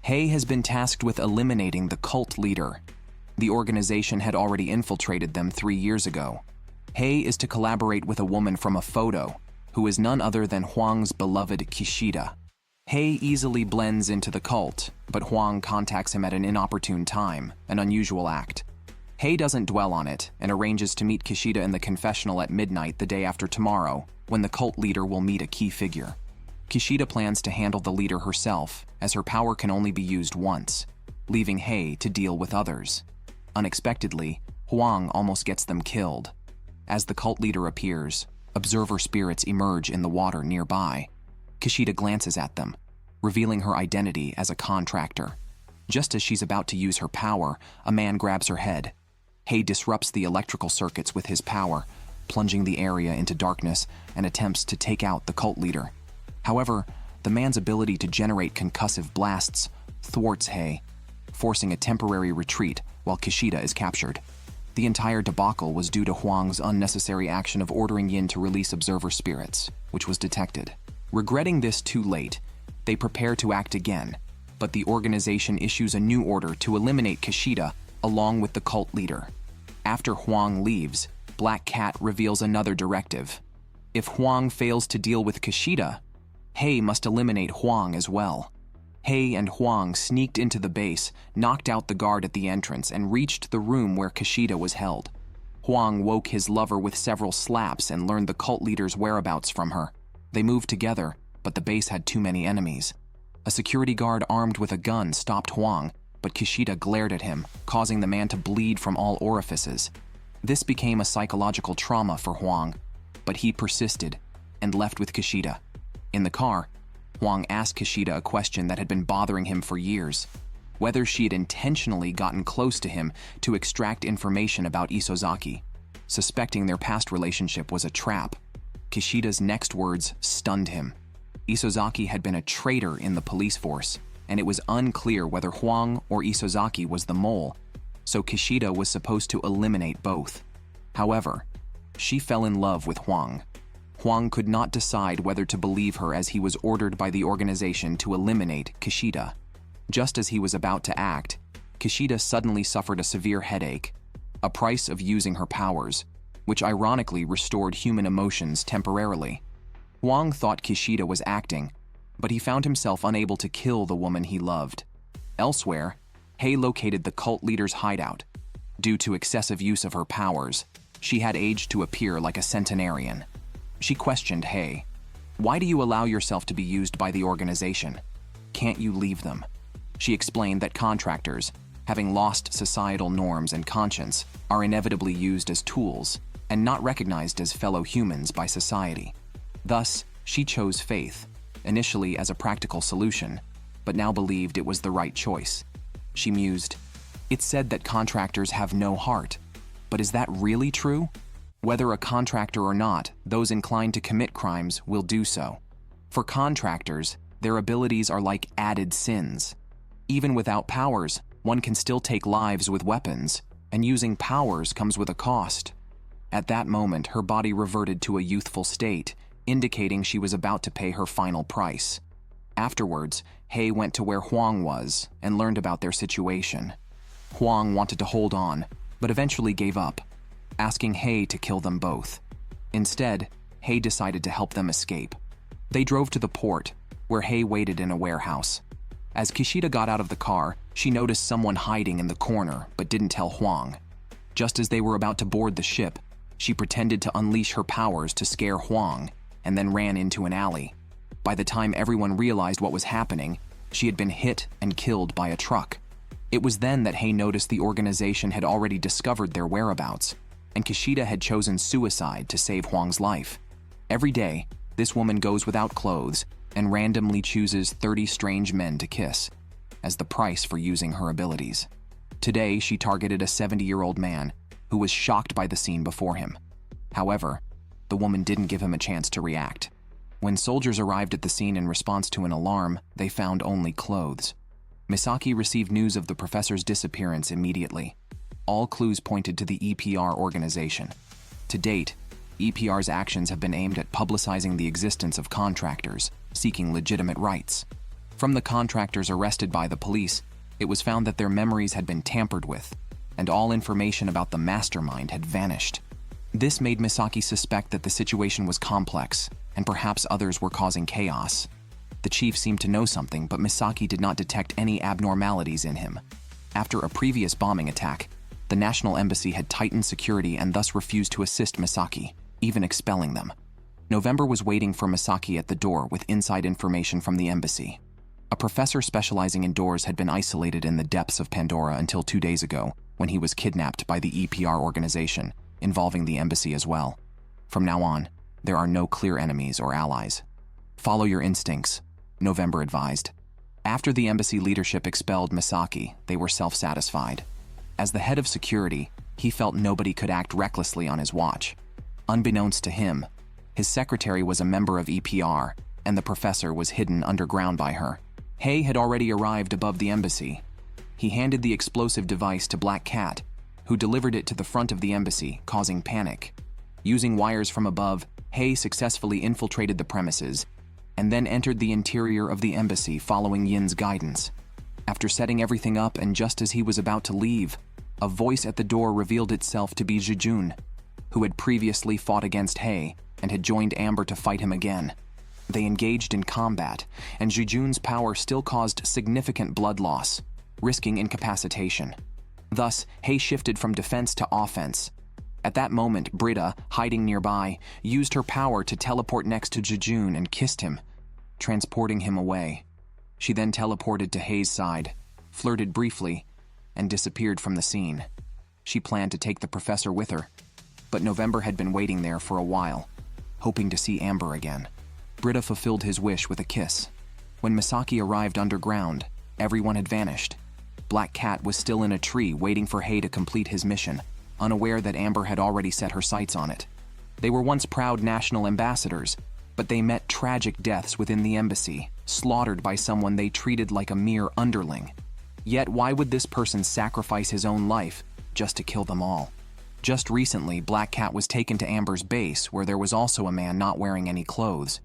Hei has been tasked with eliminating the cult leader. The organization had already infiltrated them 3 years ago. Hei is to collaborate with a woman from a photo, who is none other than Huang's beloved Kishida. Hei easily blends into the cult, but Huang contacts him at an inopportune time, an unusual act. Hei doesn't dwell on it and arranges to meet Kishida in the confessional at midnight the day after tomorrow, when the cult leader will meet a key figure. Kishida plans to handle the leader herself, as her power can only be used once, leaving Hei to deal with others. Unexpectedly, Huang almost gets them killed. As the cult leader appears, observer spirits emerge in the water nearby. Kishida glances at them, revealing her identity as a contractor. Just as she's about to use her power, a man grabs her head. Hei disrupts the electrical circuits with his power, plunging the area into darkness and attempts to take out the cult leader. However, the man's ability to generate concussive blasts thwarts Hei, forcing a temporary retreat while Kishida is captured. The entire debacle was due to Huang's unnecessary action of ordering Yin to release observer spirits, which was detected. Regretting this too late, they prepare to act again, but the organization issues a new order to eliminate Kishida along with the cult leader. After Huang leaves, Black Cat reveals another directive. If Huang fails to deal with Kishida, Hei must eliminate Huang as well. Hei and Huang sneaked into the base, knocked out the guard at the entrance, and reached the room where Kishida was held. Huang woke his lover with several slaps and learned the cult leader's whereabouts from her. They moved together, but the base had too many enemies. A security guard armed with a gun stopped Huang, but Kishida glared at him, causing the man to bleed from all orifices. This became a psychological trauma for Huang, but he persisted and left with Kishida. In the car, Huang asked Kishida a question that had been bothering him for years: whether she had intentionally gotten close to him to extract information about Isozaki. Suspecting their past relationship was a trap, Kishida's next words stunned him. Isozaki had been a traitor in the police force, and it was unclear whether Huang or Isozaki was the mole, so Kishida was supposed to eliminate both. However, she fell in love with Huang. Huang could not decide whether to believe her as he was ordered by the organization to eliminate Kishida. Just as he was about to act, Kishida suddenly suffered a severe headache, a price of using her powers, which ironically restored human emotions temporarily. Huang thought Kishida was acting, but he found himself unable to kill the woman he loved. Elsewhere, Hei located the cult leader's hideout. Due to excessive use of her powers, she had aged to appear like a centenarian. She questioned Hei. "Why do you allow yourself to be used by the organization? Can't you leave them?" She explained that contractors, having lost societal norms and conscience, are inevitably used as tools and not recognized as fellow humans by society. Thus, she chose faith, initially as a practical solution, but now believed it was the right choice. She mused, "It's said that contractors have no heart, but is that really true? Whether a contractor or not, those inclined to commit crimes will do so. For contractors, their abilities are like added sins. Even without powers, one can still take lives with weapons, and using powers comes with a cost." At that moment, her body reverted to a youthful state, indicating she was about to pay her final price. Afterwards, Hei went to where Huang was and learned about their situation. Huang wanted to hold on, but eventually gave up, asking Hei to kill them both. Instead, Hei decided to help them escape. They drove to the port, where Hei waited in a warehouse. As Kishida got out of the car, she noticed someone hiding in the corner but didn't tell Huang. Just as they were about to board the ship, she pretended to unleash her powers to scare Huang and then ran into an alley. By the time everyone realized what was happening, she had been hit and killed by a truck. It was then that Hei noticed the organization had already discovered their whereabouts, and Kishida had chosen suicide to save Huang's life. Every day, this woman goes without clothes and randomly chooses 30 strange men to kiss, as the price for using her abilities. Today, she targeted a 70-year-old man who was shocked by the scene before him. However, the woman didn't give him a chance to react. When soldiers arrived at the scene in response to an alarm, they found only clothes. Misaki received news of the professor's disappearance immediately. All clues pointed to the EPR organization. To date, EPR's actions have been aimed at publicizing the existence of contractors seeking legitimate rights. From the contractors arrested by the police, it was found that their memories had been tampered with, and all information about the mastermind had vanished. This made Misaki suspect that the situation was complex, and perhaps others were causing chaos. The chief seemed to know something, but Misaki did not detect any abnormalities in him. After a previous bombing attack, the National Embassy had tightened security and thus refused to assist Misaki, even expelling them. November was waiting for Misaki at the door with inside information from the embassy. A professor specializing in doors had been isolated in the depths of Pandora until 2 days ago, when he was kidnapped by the EPR organization, involving the embassy as well. From now on, there are no clear enemies or allies. Follow your instincts, November advised. After the embassy leadership expelled Misaki, they were self-satisfied. As the head of security, He felt nobody could act recklessly on his watch. Unbeknownst to him, his secretary was a member of EPR, and the professor was hidden underground by her. Hay had already arrived above the embassy. He handed the explosive device to Black Cat, who delivered it to the front of the embassy, causing panic. Using wires from above, Hay successfully infiltrated the premises and then entered the interior of the embassy following Yin's guidance. After setting everything up and just as he was about to leave, a voice at the door revealed itself to be Jijun, who had previously fought against Hay and had joined Amber to fight him again. They engaged in combat, and Jijun's power still caused significant blood loss, risking incapacitation. Thus, Hay shifted from defense to offense. At that moment, Britta, hiding nearby, used her power to teleport next to Jijun and kissed him, transporting him away. She then teleported to Hay's side, flirted briefly, and disappeared from the scene. She planned to take the professor with her, but November had been waiting there for a while, hoping to see Amber again. Britta fulfilled his wish with a kiss. When Misaki arrived underground, everyone had vanished. Black Cat was still in a tree waiting for Hay to complete his mission, unaware that Amber had already set her sights on it. They were once proud national ambassadors, but they met tragic deaths within the embassy, slaughtered by someone they treated like a mere underling. Yet why would this person sacrifice his own life just to kill them all? Just recently, Black Cat was taken to Amber's base, where there was also a man not wearing any clothes.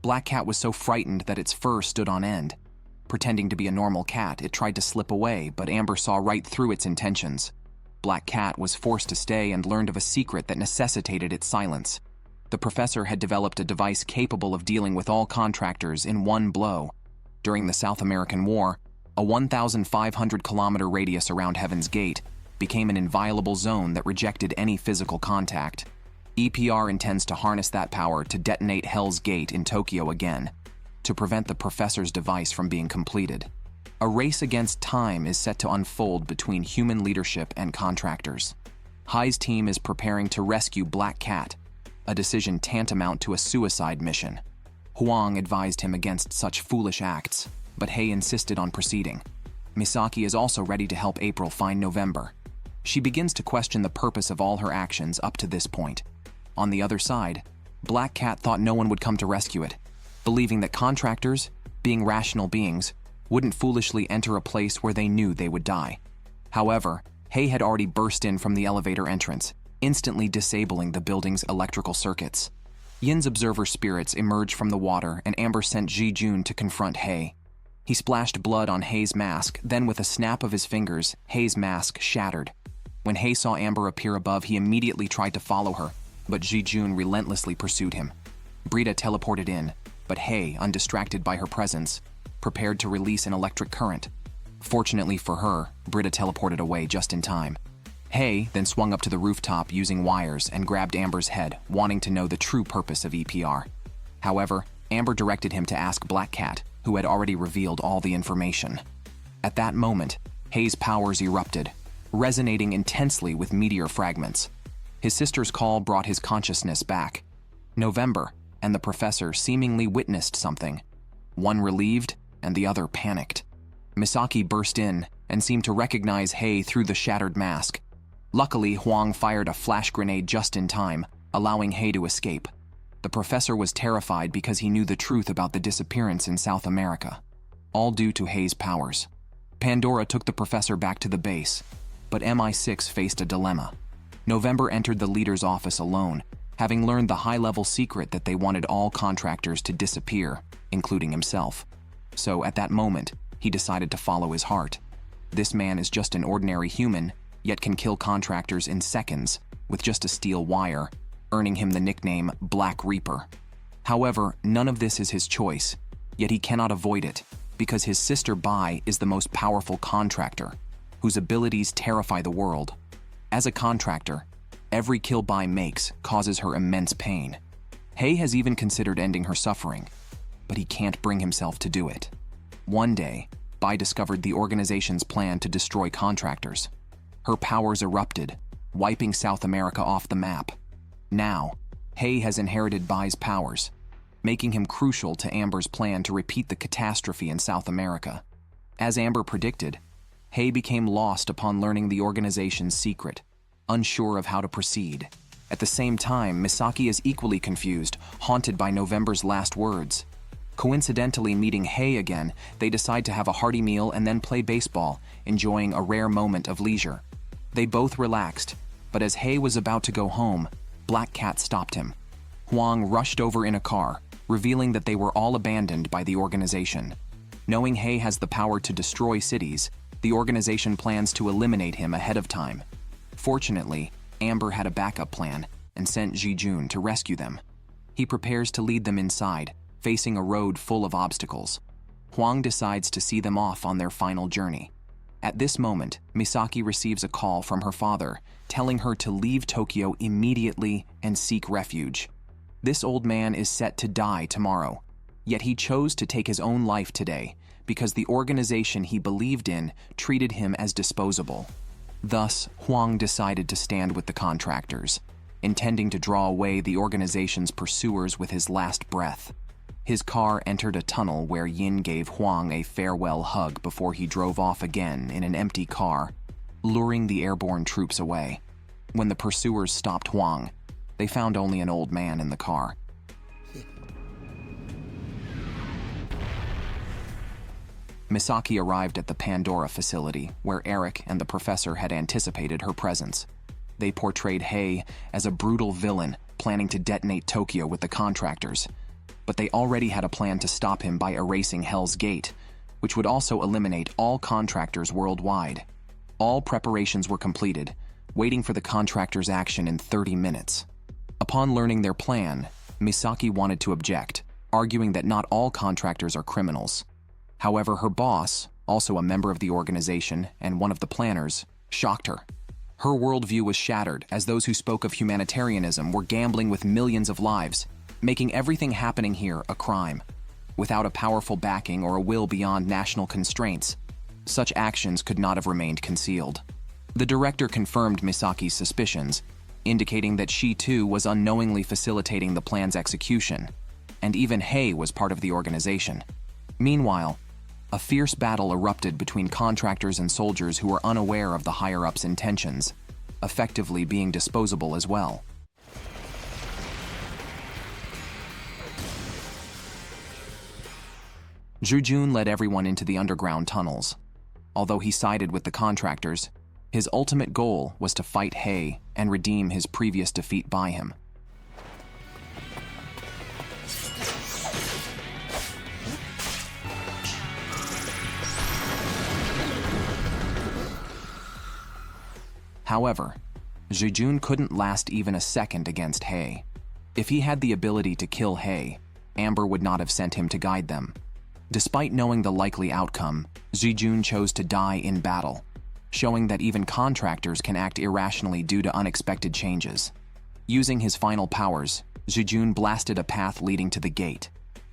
Black Cat was so frightened that its fur stood on end. Pretending to be a normal cat, it tried to slip away, but Amber saw right through its intentions. Black Cat was forced to stay and learned of a secret that necessitated its silence. The professor had developed a device capable of dealing with all contractors in one blow. During the South American War, a 1,500-kilometer radius around Heaven's Gate became an inviolable zone that rejected any physical contact. EPR intends to harness that power to detonate Hell's Gate in Tokyo again, to prevent the professor's device from being completed. A race against time is set to unfold between human leadership and contractors. Hay's team is preparing to rescue Black Cat, a decision tantamount to a suicide mission. Huang advised him against such foolish acts, but Hay insisted on proceeding. Misaki is also ready to help April find November. She begins to question the purpose of all her actions up to this point. On the other side, Black Cat thought no one would come to rescue it, believing that contractors, being rational beings, wouldn't foolishly enter a place where they knew they would die. However, Hay had already burst in from the elevator entrance, instantly disabling the building's electrical circuits. Yin's observer spirits emerged from the water, and Amber sent Jijun to confront Hay. He splashed blood on Hay's mask, then with a snap of his fingers, Hay's mask shattered. When Hay saw Amber appear above, he immediately tried to follow her, but Jijun relentlessly pursued him. Britta teleported in, but Hay, undistracted by her presence, prepared to release an electric current. Fortunately for her, Britta teleported away just in time. Hay then swung up to the rooftop using wires and grabbed Amber's head, wanting to know the true purpose of EPR. However, Amber directed him to ask Black Cat, who had already revealed all the information. At that moment, Hay's powers erupted, resonating intensely with meteor fragments. His sister's call brought his consciousness back. November and the professor seemingly witnessed something. One relieved and the other panicked. Misaki burst in and seemed to recognize Hay through the shattered mask. Luckily, Huang fired a flash grenade just in time, allowing Hay to escape. The professor was terrified because he knew the truth about the disappearance in South America, all due to Hay's powers. Pandora took the professor back to the base, but MI6 faced a dilemma. November entered the leader's office alone, having learned the high-level secret that they wanted all contractors to disappear, including himself. So at that moment, he decided to follow his heart. This man is just an ordinary human, yet can kill contractors in seconds with just a steel wire, earning him the nickname Black Reaper. However, none of this is his choice, yet he cannot avoid it, because his sister Bai is the most powerful contractor, whose abilities terrify the world. As a contractor, every kill Bai makes causes her immense pain. Hay has even considered ending her suffering, but he can't bring himself to do it. One day, Bai discovered the organization's plan to destroy contractors. Her powers erupted, wiping South America off the map. Now, Hay has inherited Bai's powers, making him crucial to Amber's plan to repeat the catastrophe in South America. As Amber predicted, Hay became lost upon learning the organization's secret, unsure of how to proceed. At the same time, Misaki is equally confused, haunted by November's last words. Coincidentally meeting Hei again, they decide to have a hearty meal and then play baseball, enjoying a rare moment of leisure. They both relaxed, but as Hei was about to go home, Black Cat stopped him. Huang rushed over in a car, revealing that they were all abandoned by the organization. Knowing Hei has the power to destroy cities, the organization plans to eliminate him ahead of time. Fortunately, Amber had a backup plan and sent Jijun to rescue them. He prepares to lead them inside, facing a road full of obstacles. Huang decides to see them off on their final journey. At this moment, Misaki receives a call from her father, telling her to leave Tokyo immediately and seek refuge. This old man is set to die tomorrow, yet he chose to take his own life today because the organization he believed in treated him as disposable. Thus, Huang decided to stand with the contractors, intending to draw away the organization's pursuers with his last breath. His car entered a tunnel where Yin gave Huang a farewell hug before he drove off again in an empty car, luring the airborne troops away. When the pursuers stopped Huang, they found only an old man in the car. Misaki arrived at the Pandora facility, where Eric and the professor had anticipated her presence. They portrayed Hei as a brutal villain planning to detonate Tokyo with the contractors, but they already had a plan to stop him by erasing Hell's Gate, which would also eliminate all contractors worldwide. All preparations were completed, waiting for the contractors' action in 30 minutes. Upon learning their plan, Misaki wanted to object, arguing that not all contractors are criminals. However, her boss, also a member of the organization and one of the planners, shocked her. Her worldview was shattered as those who spoke of humanitarianism were gambling with millions of lives, making everything happening here a crime. Without a powerful backing or a will beyond national constraints, such actions could not have remained concealed. The director confirmed Misaki's suspicions, indicating that she too was unknowingly facilitating the plan's execution, and even Hei was part of the organization. Meanwhile, a fierce battle erupted between contractors and soldiers who were unaware of the higher-ups' intentions, effectively being disposable as well. Jujun led everyone into the underground tunnels. Although he sided with the contractors, his ultimate goal was to fight Hei and redeem his previous defeat by him. However, Jijun couldn't last even a second against Hei. If he had the ability to kill Hei, Amber would not have sent him to guide them. Despite knowing the likely outcome, Jijun chose to die in battle, showing that even contractors can act irrationally due to unexpected changes. Using his final powers, Jijun blasted a path leading to the gate.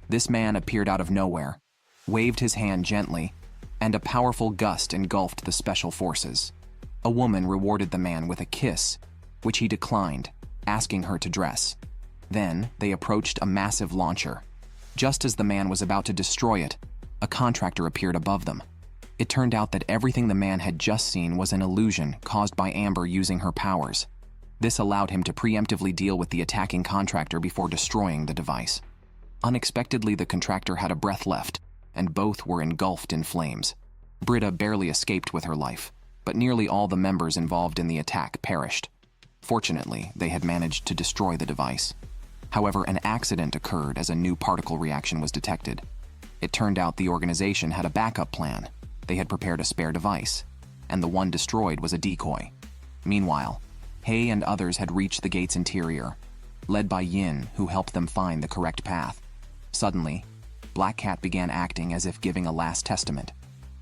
This man appeared out of nowhere, waved his hand gently, and a powerful gust engulfed the special forces. A woman rewarded the man with a kiss, which he declined, asking her to dress. Then, they approached a massive launcher. Just as the man was about to destroy it, a contractor appeared above them. It turned out that everything the man had just seen was an illusion caused by Amber using her powers. This allowed him to preemptively deal with the attacking contractor before destroying the device. Unexpectedly, the contractor had a breath left, and both were engulfed in flames. Britta barely escaped with her life, but nearly all the members involved in the attack perished. Fortunately, they had managed to destroy the device. However, an accident occurred as a new particle reaction was detected. It turned out the organization had a backup plan. They had prepared a spare device, and the one destroyed was a decoy. Meanwhile, Hei and others had reached the gate's interior, led by Yin, who helped them find the correct path. Suddenly, Black Cat began acting as if giving a last testament.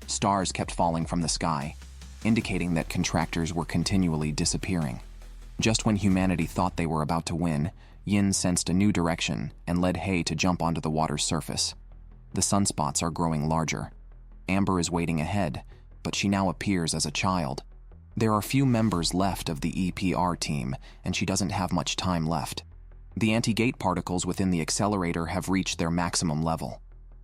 Stars kept falling from the sky, indicating that contractors were continually disappearing. Just when humanity thought they were about to win, Yin sensed a new direction and led Hei to jump onto the water's surface. The sunspots are growing larger. Amber is waiting ahead, but she now appears as a child. There are few members left of the EPR team, and she doesn't have much time left. The anti-gate particles within the accelerator have reached their maximum level.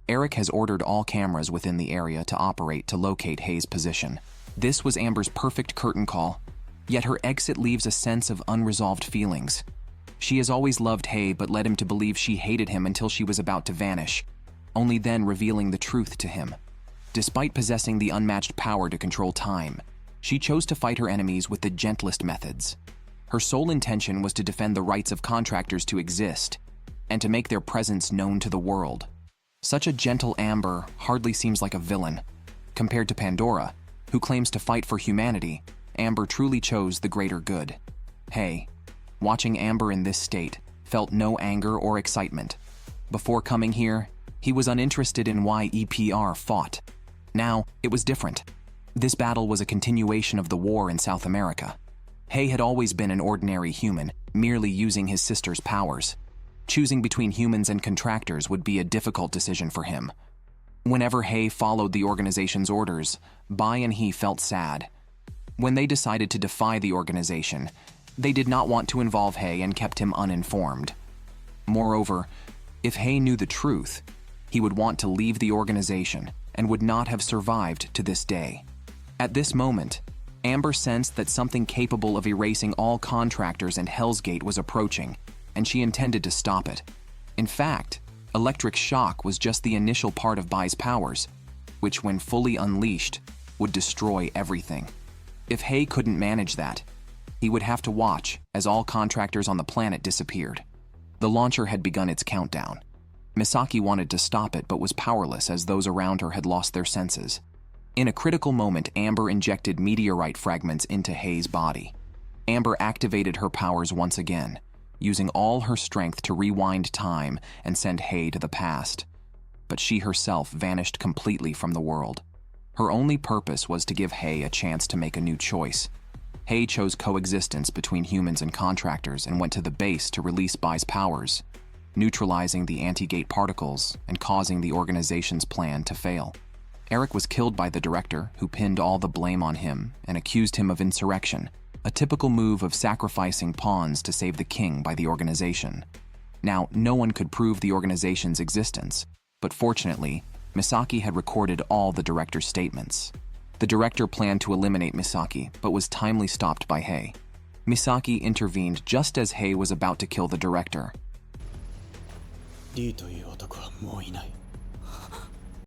Eric has ordered all cameras within the area to operate to locate Hei's position. This was Amber's perfect curtain call. Yet her exit leaves a sense of unresolved feelings. She has always loved Hei but led him to believe she hated him until she was about to vanish, only then revealing the truth to him. Despite possessing the unmatched power to control time, she chose to fight her enemies with the gentlest methods. Her sole intention was to defend the rights of contractors to exist and to make their presence known to the world. Such a gentle Amber hardly seems like a villain. Compared to Pandora, who claims to fight for humanity, Amber truly chose the greater good. Hei, watching Amber in this state, felt no anger or excitement. Before coming here, he was uninterested in why EPR fought. Now, it was different. This battle was a continuation of the war in South America. Hei had always been an ordinary human, merely using his sister's powers. Choosing between humans and contractors would be a difficult decision for him. Whenever Hei followed the organization's orders, Bai and he felt sad. When they decided to defy the organization, they did not want to involve Hei and kept him uninformed. Moreover, if Hei knew the truth, he would want to leave the organization and would not have survived to this day. At this moment, Amber sensed that something capable of erasing all contractors and Hell's Gate was approaching, and she intended to stop it. In fact, electric shock was just the initial part of Bai's powers, which when fully unleashed, would destroy everything. If Hei couldn't manage that, he would have to watch as all contractors on the planet disappeared. The launcher had begun its countdown. Misaki wanted to stop it but was powerless as those around her had lost their senses. In a critical moment, Amber injected meteorite fragments into Hei's body. Amber activated her powers once again, using all her strength to rewind time and send Hei to the past. But she herself vanished completely from the world. Her only purpose was to give Hei a chance to make a new choice. Hei chose coexistence between humans and contractors and went to the base to release Bai's powers, neutralizing the anti-gate particles and causing the organization's plan to fail. Eric was killed by the director, who pinned all the blame on him and accused him of insurrection, a typical move of sacrificing pawns to save the king by the organization. Now, no one could prove the organization's existence, but fortunately, Misaki had recorded all the director's statements. The director planned to eliminate Misaki, but was timely stopped by Hei. Misaki intervened just as Hei was about to kill the director. リーという男はもういない。